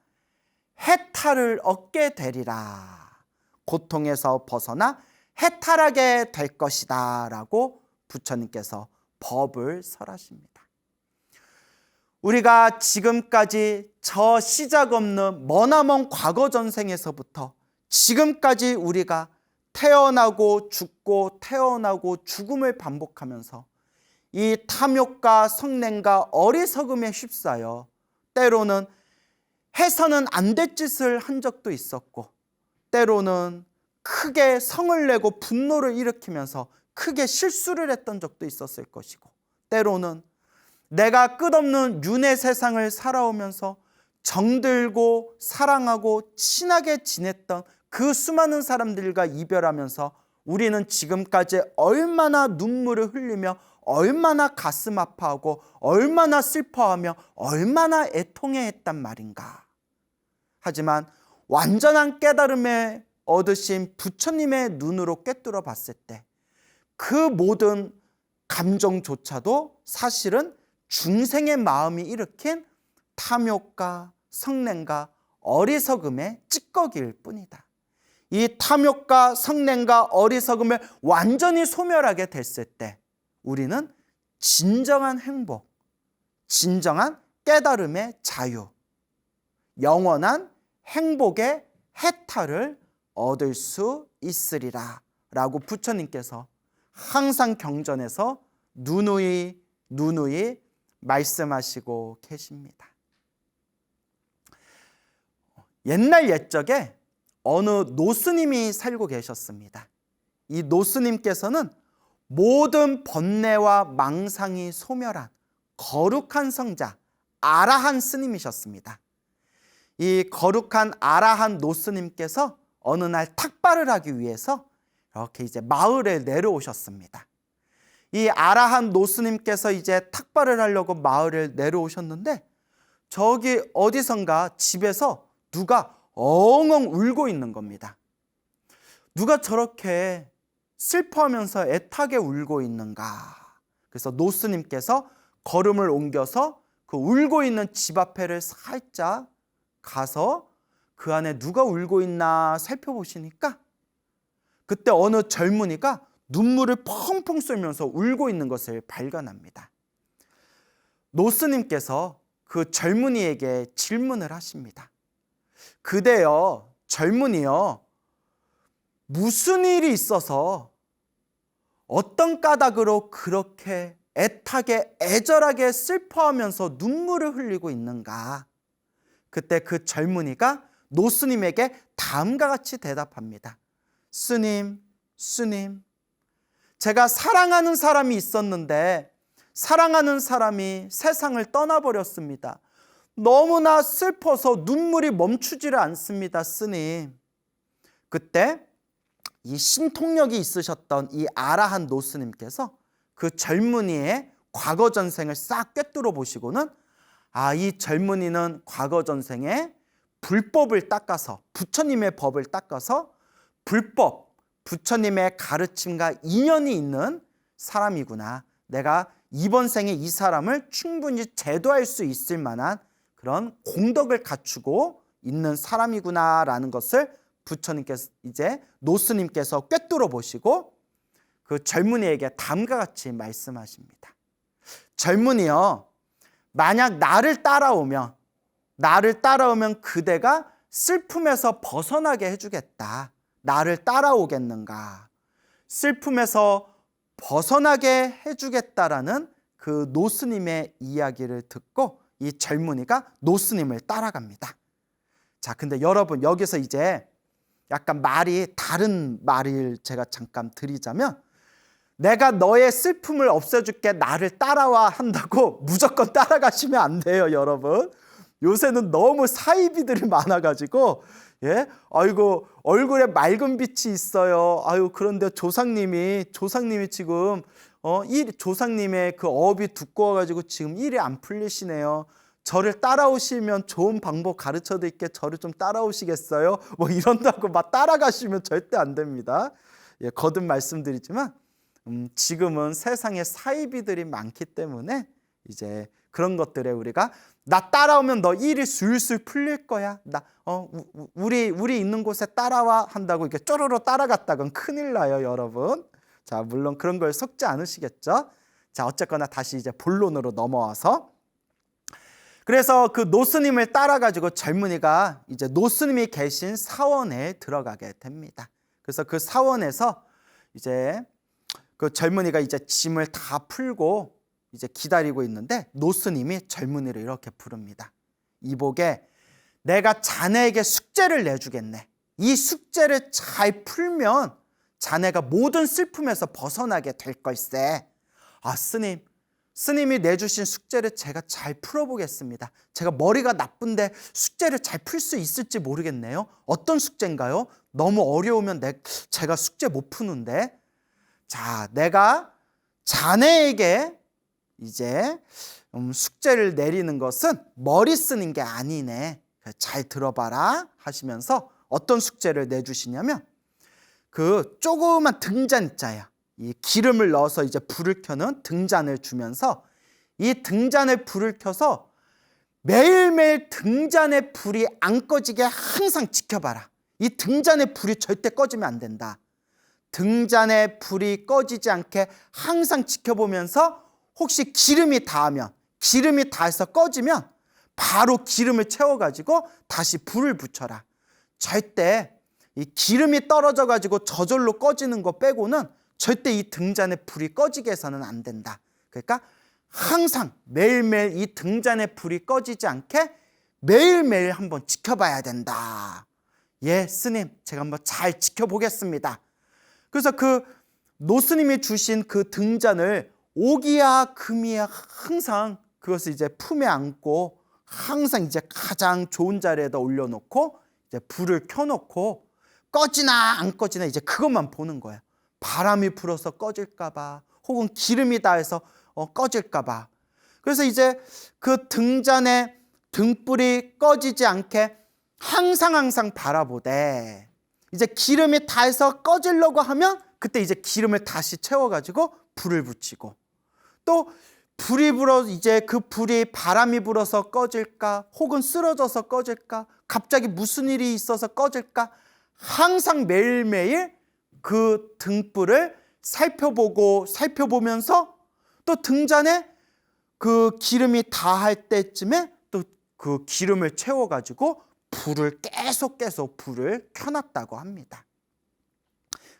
해탈을 얻게 되리라. 고통에서 벗어나 해탈하게 될 것이다 라고 부처님께서 법을 설하십니다. 우리가 지금까지 저 시작 없는 머나먼 과거 전생에서부터 지금까지 우리가 태어나고 죽고 태어나고 죽음을 반복하면서 이 탐욕과 성냄과 어리석음에 휩싸여 때로는 해서는 안 될 짓을 한 적도 있었고, 때로는 크게 성을 내고 분노를 일으키면서 크게 실수를 했던 적도 있었을 것이고, 때로는 내가 끝없는 윤회 세상을 살아오면서 정들고 사랑하고 친하게 지냈던 그 수많은 사람들과 이별하면서 우리는 지금까지 얼마나 눈물을 흘리며 얼마나 가슴 아파하고 얼마나 슬퍼하며 얼마나 애통해했단 말인가. 하지만 완전한 깨달음에 얻으신 부처님의 눈으로 꿰뚫어 봤을 때 그 모든 감정조차도 사실은 중생의 마음이 일으킨 탐욕과 성냄과 어리석음의 찌꺼기일 뿐이다. 이 탐욕과 성냄과 어리석음을 완전히 소멸하게 됐을 때 우리는 진정한 행복, 진정한 깨달음의 자유, 영원한 행복의 해탈을 얻을 수 있으리라 라고 부처님께서 항상 경전에서 누누이 말씀하시고 계십니다. 옛날 옛적에 어느 노스님이 살고 계셨습니다. 이 노스님께서는 모든 번뇌와 망상이 소멸한 거룩한 성자 아라한 스님이셨습니다. 이 거룩한 아라한 노스님께서 어느 날 탁발을 하기 위해서 이렇게 이제 마을에 내려오셨습니다. 이 아라한 노스님께서 이제 탁발을 하려고 마을에 내려오셨는데 저기 어디선가 집에서 누가 엉엉 울고 있는 겁니다. 누가 저렇게 슬퍼하면서 애타게 울고 있는가. 그래서 노스님께서 걸음을 옮겨서 그 울고 있는 집 앞에를 살짝 가서 그 안에 누가 울고 있나 살펴보시니까 그때 어느 젊은이가 눈물을 펑펑 쏠면서 울고 있는 것을 발견합니다. 노스님께서 그 젊은이에게 질문을 하십니다. 그대여, 젊은이여, 무슨 일이 있어서 어떤 까닭으로 그렇게 애타게 애절하게 슬퍼하면서 눈물을 흘리고 있는가? 그때 그 젊은이가 노스님에게 다음과 같이 대답합니다. 스님, 제가 사랑하는 사람이 있었는데 사랑하는 사람이 세상을 떠나버렸습니다. 너무나 슬퍼서 눈물이 멈추지를 않습니다, 스님. 그때 이 신통력이 있으셨던 이 아라한 노스님께서 그 젊은이의 과거 전생을 싹 꿰뚫어 보시고는 이 젊은이는 과거 전생에 불법을 닦아서, 부처님의 법을 닦아서 불법, 부처님의 가르침과 인연이 있는 사람이구나. 내가 이번 생에 이 사람을 충분히 제도할 수 있을 만한 그런 공덕을 갖추고 있는 사람이구나라는 것을 부처님께서, 이제 노스님께서 꿰뚫어 보시고 그 젊은이에게 다음과 같이 말씀하십니다. 젊은이여, 만약 나를 따라오면 그대가 슬픔에서 벗어나게 해주겠다. 나를 따라오겠는가? 슬픔에서 벗어나게 해주겠다라는 그 노스님의 이야기를 듣고 이 젊은이가 노스님을 따라갑니다. 자, 근데 여러분, 여기서 이제 약간 다른 말을 제가 잠깐 드리자면, 내가 너의 슬픔을 없애줄게, 나를 따라와 한다고 무조건 따라가시면 안 돼요, 여러분. 요새는 너무 사이비들이 많아가지고, 아이고, 얼굴에 맑은 빛이 있어요. 그런데 조상님이 지금, 조상님의 그 업이 두꺼워가지고 지금 일이 안 풀리시네요. 저를 따라오시면 좋은 방법 가르쳐 드릴게. 저를 좀 따라오시겠어요? 뭐 이런다고 막 따라가시면 절대 안 됩니다. 거듭 말씀드리지만, 지금은 세상에 사이비들이 많기 때문에 이제 그런 것들에 우리가 나 따라오면 너 일이 술술 풀릴 거야. 우리 있는 곳에 따라와 한다고 이렇게 쪼로로 따라갔다간 큰일 나요, 여러분. 자, 물론 그런 걸 속지 않으시겠죠? 자, 어쨌거나 다시 이제 본론으로 넘어와서, 그래서 그 노스님을 따라가지고 젊은이가 이제 노스님이 계신 사원에 들어가게 됩니다. 그래서 그 사원에서 이제 그 젊은이가 이제 짐을 다 풀고 이제 기다리고 있는데 노스님이 젊은이를 이렇게 부릅니다. 이복에, 내가 자네에게 숙제를 내주겠네. 이 숙제를 잘 풀면 자네가 모든 슬픔에서 벗어나게 될 걸세. 스님이 내주신 숙제를 제가 잘 풀어보겠습니다. 제가 머리가 나쁜데 숙제를 잘 풀 수 있을지 모르겠네요. 어떤 숙제인가요? 너무 어려우면 제가 숙제 못 푸는데. 자, 내가 자네에게 이제 숙제를 내리는 것은 머리 쓰는 게 아니네. 잘 들어봐라 하시면서 어떤 숙제를 내주시냐면, 그 조그만 등잔 있잖아요. 이 기름을 넣어서 이제 불을 켜는 등잔을 주면서 이 등잔에 불을 켜서 매일매일 등잔의 불이 안 꺼지게 항상 지켜봐라. 이 등잔의 불이 절대 꺼지면 안 된다. 등잔의 불이 꺼지지 않게 항상 지켜보면서 혹시 기름이 닿아서 꺼지면 바로 기름을 채워가지고 다시 불을 붙여라. 절대 이 기름이 떨어져가지고 저절로 꺼지는 거 빼고는 절대 이 등잔의 불이 꺼지게 해서는 안 된다. 그러니까 항상 매일매일 이 등잔의 불이 꺼지지 않게 매일매일 한번 지켜봐야 된다. 예, 스님, 제가 한번 잘 지켜보겠습니다. 그래서 그 노스님이 주신 그 등잔을 오기야 금이야 항상 그것을 이제 품에 안고 항상 이제 가장 좋은 자리에다 올려놓고 이제 불을 켜놓고 꺼지나 안 꺼지나 이제 그것만 보는 거야. 바람이 불어서 꺼질까봐, 혹은 기름이 닿아서 꺼질까봐. 그래서 이제 그 등잔에 등불이 꺼지지 않게 항상 바라보되, 이제 기름이 닿아서 꺼지려고 하면 그때 이제 기름을 다시 채워가지고 불을 붙이고, 또 이제 그 불이 바람이 불어서 꺼질까? 혹은 쓰러져서 꺼질까? 갑자기 무슨 일이 있어서 꺼질까? 항상 매일매일 그 등불을 살펴보면서 또 등잔에 그 기름이 다할 때쯤에 또 그 기름을 채워가지고 불을 계속 불을 켜놨다고 합니다.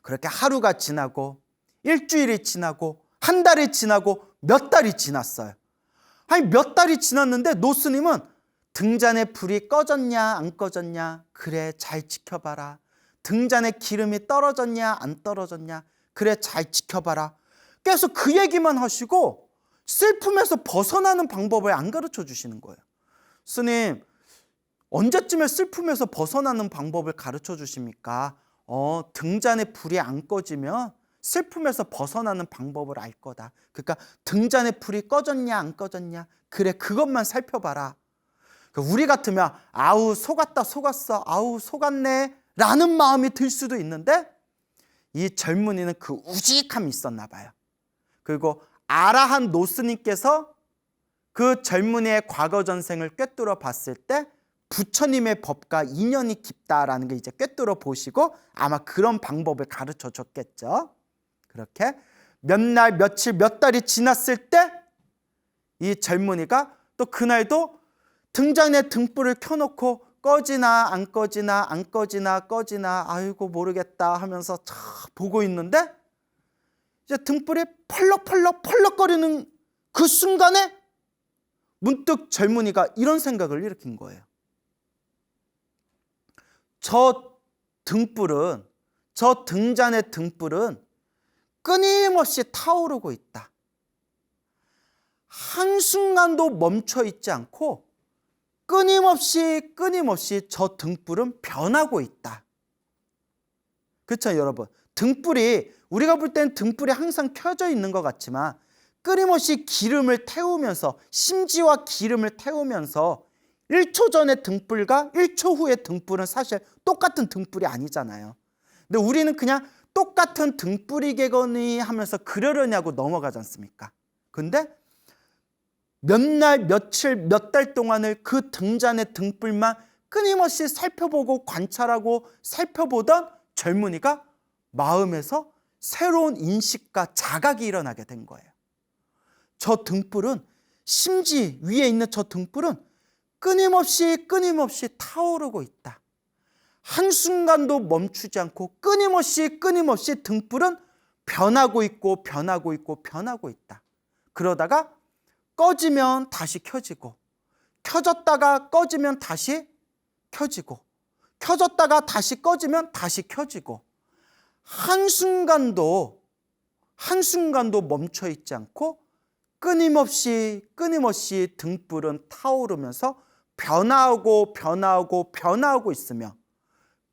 그렇게 하루가 지나고 일주일이 지나고 한 달이 지나고 몇 달이 지났어요. 아니 몇 달이 지났는데 노스님은 등잔에 불이 꺼졌냐 안 꺼졌냐, 그래 잘 지켜봐라. 등잔에 기름이 떨어졌냐 안 떨어졌냐, 그래 잘 지켜봐라. 계속 그 얘기만 하시고 슬픔에서 벗어나는 방법을 안 가르쳐 주시는 거예요. 스님, 언제쯤에 슬픔에서 벗어나는 방법을 가르쳐 주십니까? 등잔에 불이 안 꺼지면 슬픔에서 벗어나는 방법을 알 거다. 그러니까 등잔에 불이 꺼졌냐 안 꺼졌냐, 그래 그것만 살펴봐라. 우리 같으면 아우 속았어, 아우 속았네 라는 마음이 들 수도 있는데, 이 젊은이는 그 우직함이 있었나 봐요. 그리고 아라한 노스님께서 그 젊은이의 과거 전생을 꿰뚫어 봤을 때 부처님의 법과 인연이 깊다라는 게 이제 꿰뚫어 보시고 아마 그런 방법을 가르쳐 줬겠죠. 그렇게 몇 날, 며칠, 몇 달이 지났을 때 이 젊은이가 또 그날도 등잔에 등불을 켜놓고 꺼지나 안 꺼지나 안 꺼지나 꺼지나 아이고 모르겠다 하면서 차 보고 있는데, 이제 등불이 펄럭거리는 그 순간에 문득 젊은이가 이런 생각을 일으킨 거예요. 저 등잔의 등불은 끊임없이 타오르고 있다. 한순간도 멈춰 있지 않고 끊임없이 저 등불은 변하고 있다. 그렇죠, 여러분? 등불이, 우리가 볼 때는 등불이 항상 켜져 있는 것 같지만 끊임없이 기름을 태우면서, 심지와 기름을 태우면서 1초 전의 등불과 1초 후의 등불은 사실 똑같은 등불이 아니잖아요. 근데 우리는 그냥 똑같은 등불이겠거니 하면서 그러려냐고 넘어가지 않습니까? 근데 몇 날, 며칠, 몇 달 동안을 그 등잔의 등불만 끊임없이 살펴보고 관찰하고 살펴보던 젊은이가 마음에서 새로운 인식과 자각이 일어나게 된 거예요. 저 등불은, 심지 위에 있는 저 등불은 끊임없이 타오르고 있다. 한순간도 멈추지 않고 끊임없이 등불은 변하고 있고 있다. 그러다가 꺼지면 다시 켜지고, 켜졌다가 꺼지면 다시 켜지고, 켜졌다가 다시 꺼지면 다시 켜지고, 한순간도 멈춰 있지 않고 끊임없이 등불은 타오르면서 변화하고 있으며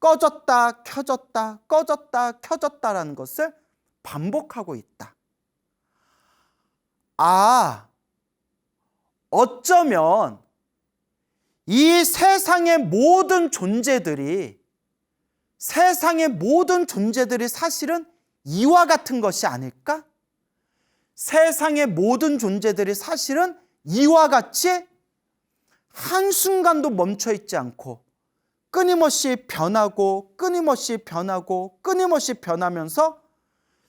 꺼졌다 켜졌다 꺼졌다 켜졌다라는 것을 반복하고 있다. 어쩌면 이 세상의 모든 존재들이 사실은 이와 같은 것이 아닐까? 세상의 모든 존재들이 사실은 이와 같이 한순간도 멈춰 있지 않고 끊임없이 변하고 변하면서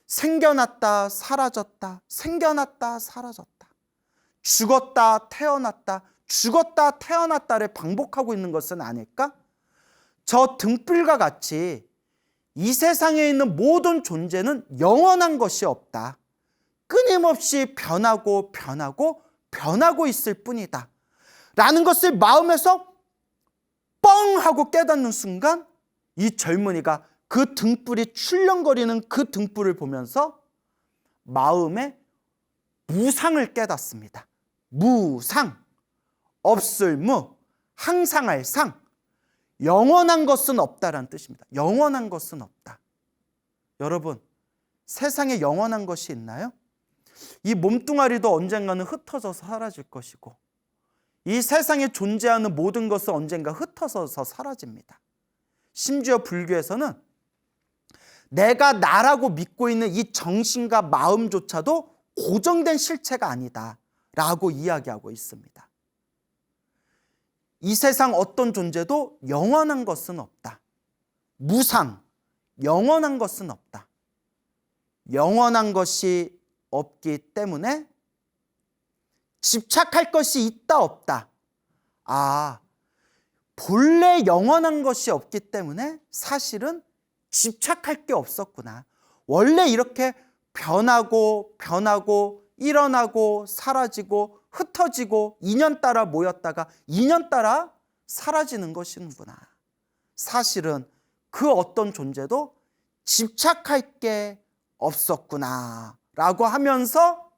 생겨났다 사라졌다, 생겨났다 사라졌다, 죽었다 태어났다를 반복하고 있는 것은 아닐까? 저 등불과 같이 이 세상에 있는 모든 존재는 영원한 것이 없다. 끊임없이 변하고 있을 뿐이다 라는 것을 마음에서 뻥 하고 깨닫는 순간, 이 젊은이가 그 등불이 출렁거리는 그 등불을 보면서 마음에 무상을 깨닫습니다. 무상, 없을 무, 항상할 상, 영원한 것은 없다라는 뜻입니다. 영원한 것은 없다. 여러분, 세상에 영원한 것이 있나요? 이 몸뚱아리도 언젠가는 흩어져서 사라질 것이고, 이 세상에 존재하는 모든 것은 언젠가 흩어져서 사라집니다. 심지어 불교에서는 내가 나라고 믿고 있는 이 정신과 마음조차도 고정된 실체가 아니다 라고 이야기하고 있습니다. 이 세상 어떤 존재도 영원한 것은 없다. 무상, 영원한 것은 없다. 영원한 것이 없기 때문에 집착할 것이 있다 없다. 본래 영원한 것이 없기 때문에 사실은 집착할 게 없었구나. 원래 이렇게 변하고 일어나고 사라지고 흩어지고 인연 따라 모였다가 인연 따라 사라지는 것이구나. 사실은 그 어떤 존재도 집착할 게 없었구나 라고 하면서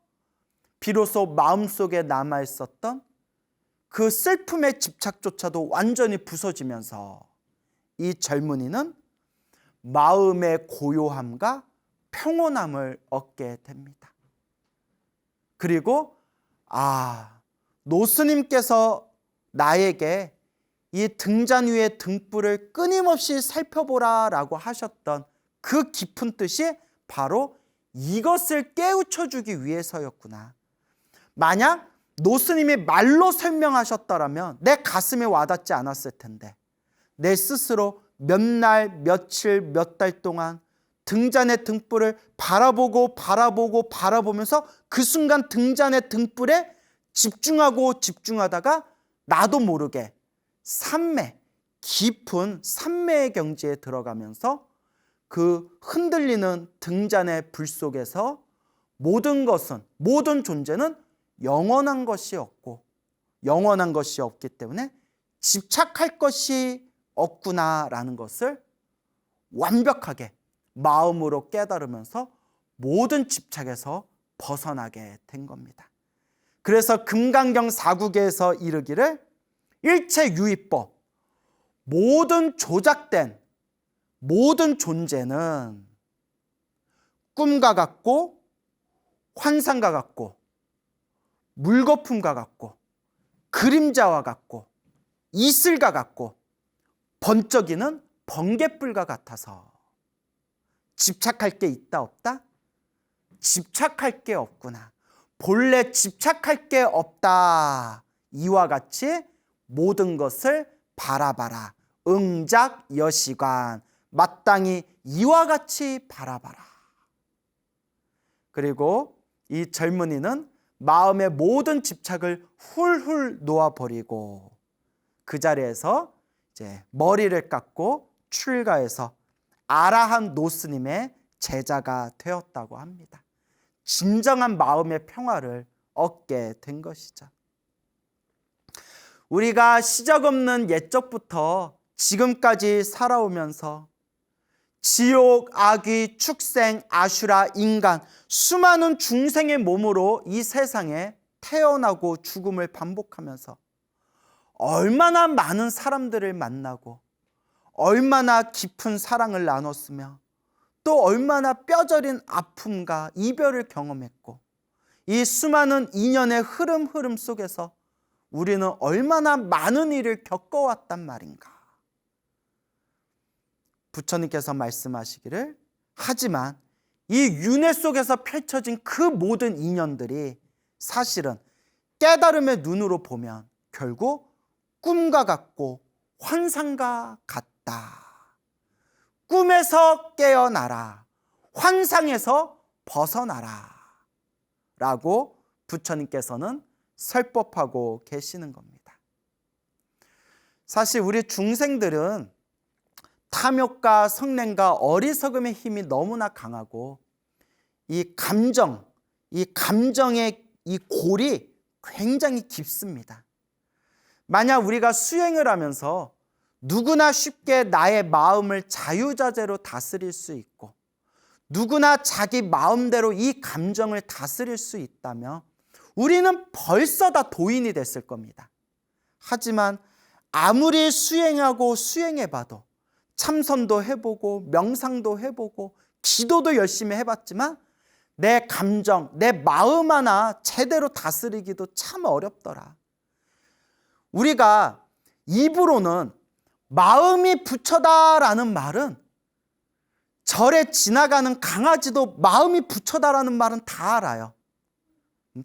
비로소 마음속에 남아있었던 그 슬픔의 집착조차도 완전히 부서지면서 이 젊은이는 마음의 고요함과 평온함을 얻게 됩니다. 그리고 노스님께서 나에게 이 등잔 위의 등불을 끊임없이 살펴보라 라고 하셨던 그 깊은 뜻이 바로 이것을 깨우쳐 주기 위해서였구나. 만약 노스님이 말로 설명하셨더라면 내 가슴에 와닿지 않았을 텐데, 내 스스로 몇 날, 며칠, 몇 달 동안 등잔의 등불을 바라보면서 그 순간 등잔의 등불에 집중하다가 나도 모르게 깊은 산매의 경지에 들어가면서 그 흔들리는 등잔의 불 속에서 모든 존재는 영원한 것이 없고 영원한 것이 없기 때문에 집착할 것이 없구나라는 것을 완벽하게 마음으로 깨달으면서 모든 집착에서 벗어나게 된 겁니다. 그래서 금강경 4국에서 이르기를 일체유의법, 모든 조작된 모든 존재는 꿈과 같고 환상과 같고 물거품과 같고 그림자와 같고 이슬과 같고 번쩍이는 번갯불과 같아서 집착할 게 있다 없다? 집착할 게 없구나. 본래 집착할 게 없다. 이와 같이 모든 것을 바라봐라. 응작여시관, 마땅히 이와 같이 바라봐라. 그리고 이 젊은이는 마음의 모든 집착을 훌훌 놓아버리고 그 자리에서 이제 머리를 깎고 출가해서 아라한 노스님의 제자가 되었다고 합니다. 진정한 마음의 평화를 얻게 된 것이죠. 우리가 시작없는 옛적부터 지금까지 살아오면서 지옥, 악귀, 축생, 아슈라, 인간, 수많은 중생의 몸으로 이 세상에 태어나고 죽음을 반복하면서 얼마나 많은 사람들을 만나고 얼마나 깊은 사랑을 나눴으며 또 얼마나 뼈저린 아픔과 이별을 경험했고 이 수많은 인연의 흐름 속에서 우리는 얼마나 많은 일을 겪어왔단 말인가. 부처님께서 말씀하시기를 하지만 이 윤회 속에서 펼쳐진 그 모든 인연들이 사실은 깨달음의 눈으로 보면 결국 꿈과 같고 환상과 같다. 꿈에서 깨어나라. 환상에서 벗어나라. 라고 부처님께서는 설법하고 계시는 겁니다. 사실 우리 중생들은 탐욕과 성냄과 어리석음의 힘이 너무나 강하고 이 감정의 이 골이 굉장히 깊습니다. 만약 우리가 수행을 하면서 누구나 쉽게 나의 마음을 자유자재로 다스릴 수 있고 누구나 자기 마음대로 이 감정을 다스릴 수 있다면 우리는 벌써 다 도인이 됐을 겁니다. 하지만 아무리 수행해봐도 참선도 해보고 명상도 해보고 기도도 열심히 해봤지만 내 감정, 내 마음 하나 제대로 다스리기도 참 어렵더라. 우리가 입으로는 마음이 부처다라는 말은 절에 지나가는 강아지도 마음이 부처다라는 말은 다 알아요.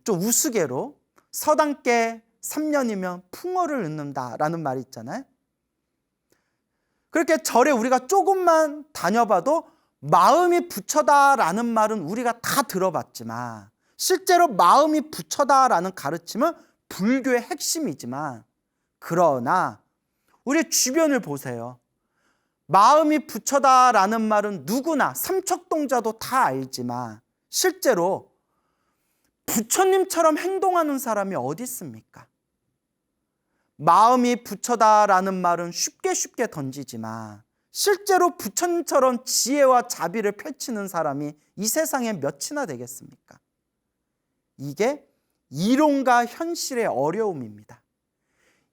좀 우스개로 서당께 3년이면 풍어를 얻는다라는 말이 있잖아요. 그렇게 절에 우리가 조금만 다녀봐도 마음이 부처다라는 말은 우리가 다 들어봤지만 실제로 마음이 부처다라는 가르침은 불교의 핵심이지만, 그러나 우리 주변을 보세요. 마음이 부처다라는 말은 누구나 삼척동자도 다 알지만 실제로 부처님처럼 행동하는 사람이 어디 있습니까? 마음이 부처다라는 말은 쉽게 던지지만 실제로 부처님처럼 지혜와 자비를 펼치는 사람이 이 세상에 몇이나 되겠습니까? 이게 이론과 현실의 어려움입니다.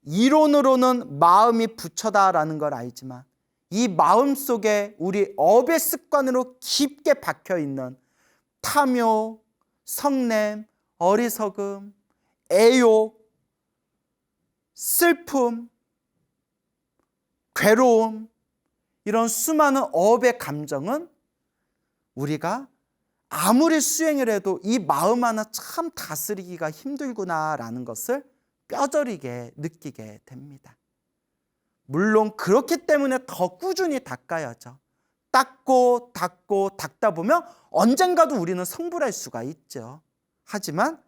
이론으로는 마음이 부처다라는 걸 알지만 이 마음 속에 우리 업의 습관으로 깊게 박혀있는 탐욕, 성냄, 어리석음, 애욕, 슬픔, 괴로움, 이런 수많은 업의 감정은 우리가 아무리 수행을 해도 이 마음 하나 참 다스리기가 힘들구나라는 것을 뼈저리게 느끼게 됩니다. 물론 그렇기 때문에 더 꾸준히 닦아야죠. 닦고 닦다 보면 언젠가도 우리는 성불할 수가 있죠. 하지만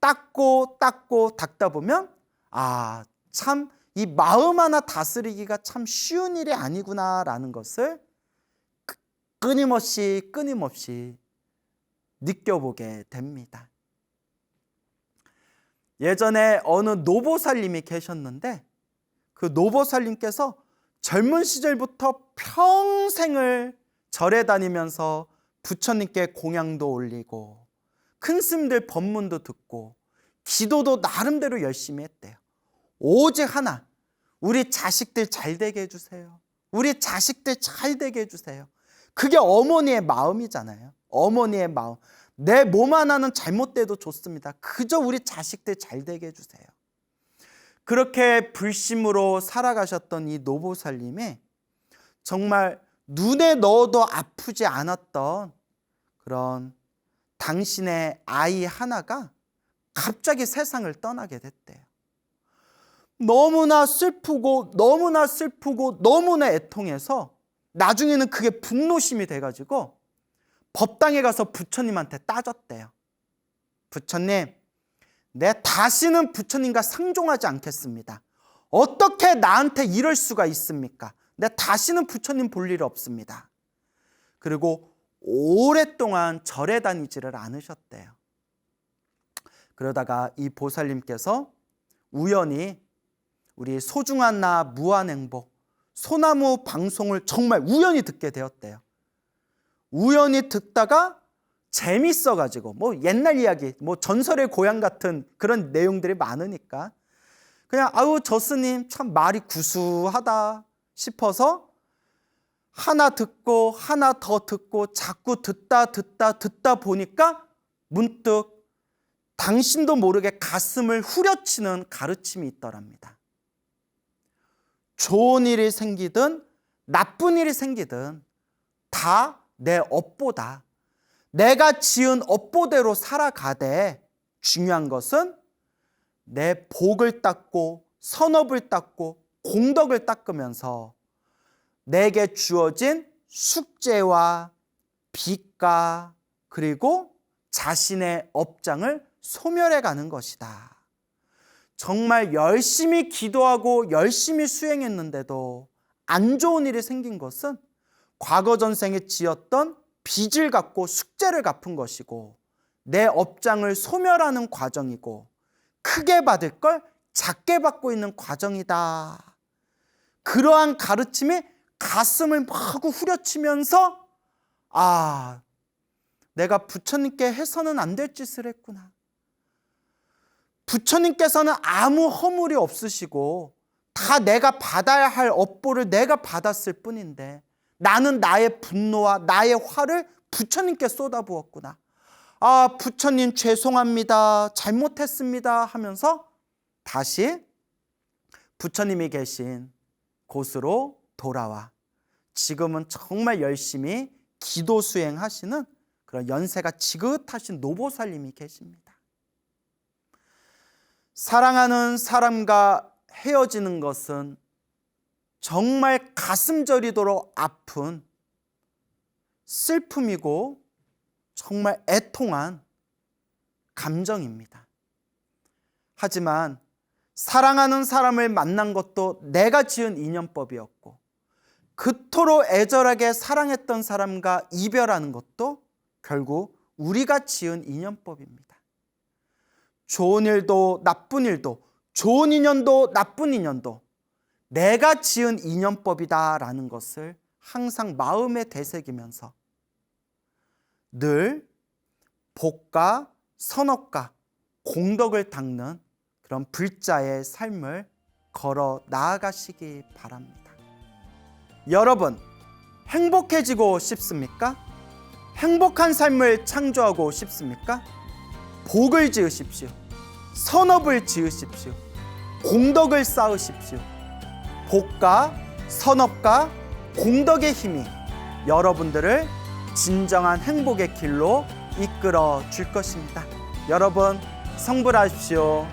닦고 닦다 보면 참 이 마음 하나 다스리기가 참 쉬운 일이 아니구나라는 것을 끊임없이 느껴보게 됩니다. 예전에 어느 노보살님이 계셨는데 그 노보살님께서 젊은 시절부터 평생을 절에 다니면서 부처님께 공양도 올리고 큰 스님들 법문도 듣고 기도도 나름대로 열심히 했대요. 오직 하나, 우리 자식들 잘 되게 해주세요. 우리 자식들 잘 되게 해주세요. 그게 어머니의 마음이잖아요. 어머니의 마음. 내 몸 하나는 잘못돼도 좋습니다. 그저 우리 자식들 잘 되게 해주세요. 그렇게 불심으로 살아가셨던 이 노보살님이 정말 눈에 넣어도 아프지 않았던 그런 당신의 아이 하나가 갑자기 세상을 떠나게 됐대요. 너무나 슬프고 너무나 애통해서 나중에는 그게 분노심이 돼가지고 법당에 가서 부처님한테 따졌대요. 부처님, 내 다시는 부처님과 상종하지 않겠습니다. 어떻게 나한테 이럴 수가 있습니까? 내 다시는 부처님 볼 일 없습니다. 그리고 오랫동안 절에 다니지를 않으셨대요. 그러다가 이 보살님께서 우연히 우리 소중한 나 무한행복 소나무 방송을 정말 우연히 듣게 되었대요. 우연히 듣다가 재밌어가지고 옛날 이야기, 전설의 고향 같은 그런 내용들이 많으니까 그냥 저 스님 참 말이 구수하다 싶어서 하나 듣고 하나 더 듣고 자꾸 듣다 보니까 문득 당신도 모르게 가슴을 후려치는 가르침이 있더랍니다. 좋은 일이 생기든 나쁜 일이 생기든 다 내 업보다, 내가 지은 업보대로 살아가되 중요한 것은 내 복을 닦고 선업을 닦고 공덕을 닦으면서 내게 주어진 숙제와 빚과 그리고 자신의 업장을 소멸해 가는 것이다. 정말 열심히 기도하고 열심히 수행했는데도 안 좋은 일이 생긴 것은 과거 전생에 지었던 빚을 갚고 숙제를 갚은 것이고 내 업장을 소멸하는 과정이고 크게 받을 걸 작게 받고 있는 과정이다. 그러한 가르침이 가슴을 마구 후려치면서 내가 부처님께 해서는 안 될 짓을 했구나. 부처님께서는 아무 허물이 없으시고 다 내가 받아야 할 업보를 내가 받았을 뿐인데 나는 나의 분노와 나의 화를 부처님께 쏟아부었구나. 부처님 죄송합니다. 잘못했습니다 하면서 다시 부처님이 계신 곳으로 돌아와 지금은 정말 열심히 기도 수행하시는 그런 연세가 지긋하신 노보살님이 계십니다. 사랑하는 사람과 헤어지는 것은 정말 가슴 저리도록 아픈 슬픔이고 정말 애통한 감정입니다. 하지만 사랑하는 사람을 만난 것도 내가 지은 인연법이었고, 그토록 애절하게 사랑했던 사람과 이별하는 것도 결국 우리가 지은 인연법입니다. 좋은 일도 나쁜 일도, 좋은 인연도 나쁜 인연도 내가 지은 인연법이다라는 것을 항상 마음에 되새기면서 늘 복과 선업과 공덕을 닦는 그런 불자의 삶을 걸어 나아가시기 바랍니다. 여러분, 행복해지고 싶습니까? 행복한 삶을 창조하고 싶습니까? 복을 지으십시오. 선업을 지으십시오. 공덕을 쌓으십시오. 복과 선업과 공덕의 힘이 여러분들을 진정한 행복의 길로 이끌어 줄 것입니다. 여러분, 성불하십시오.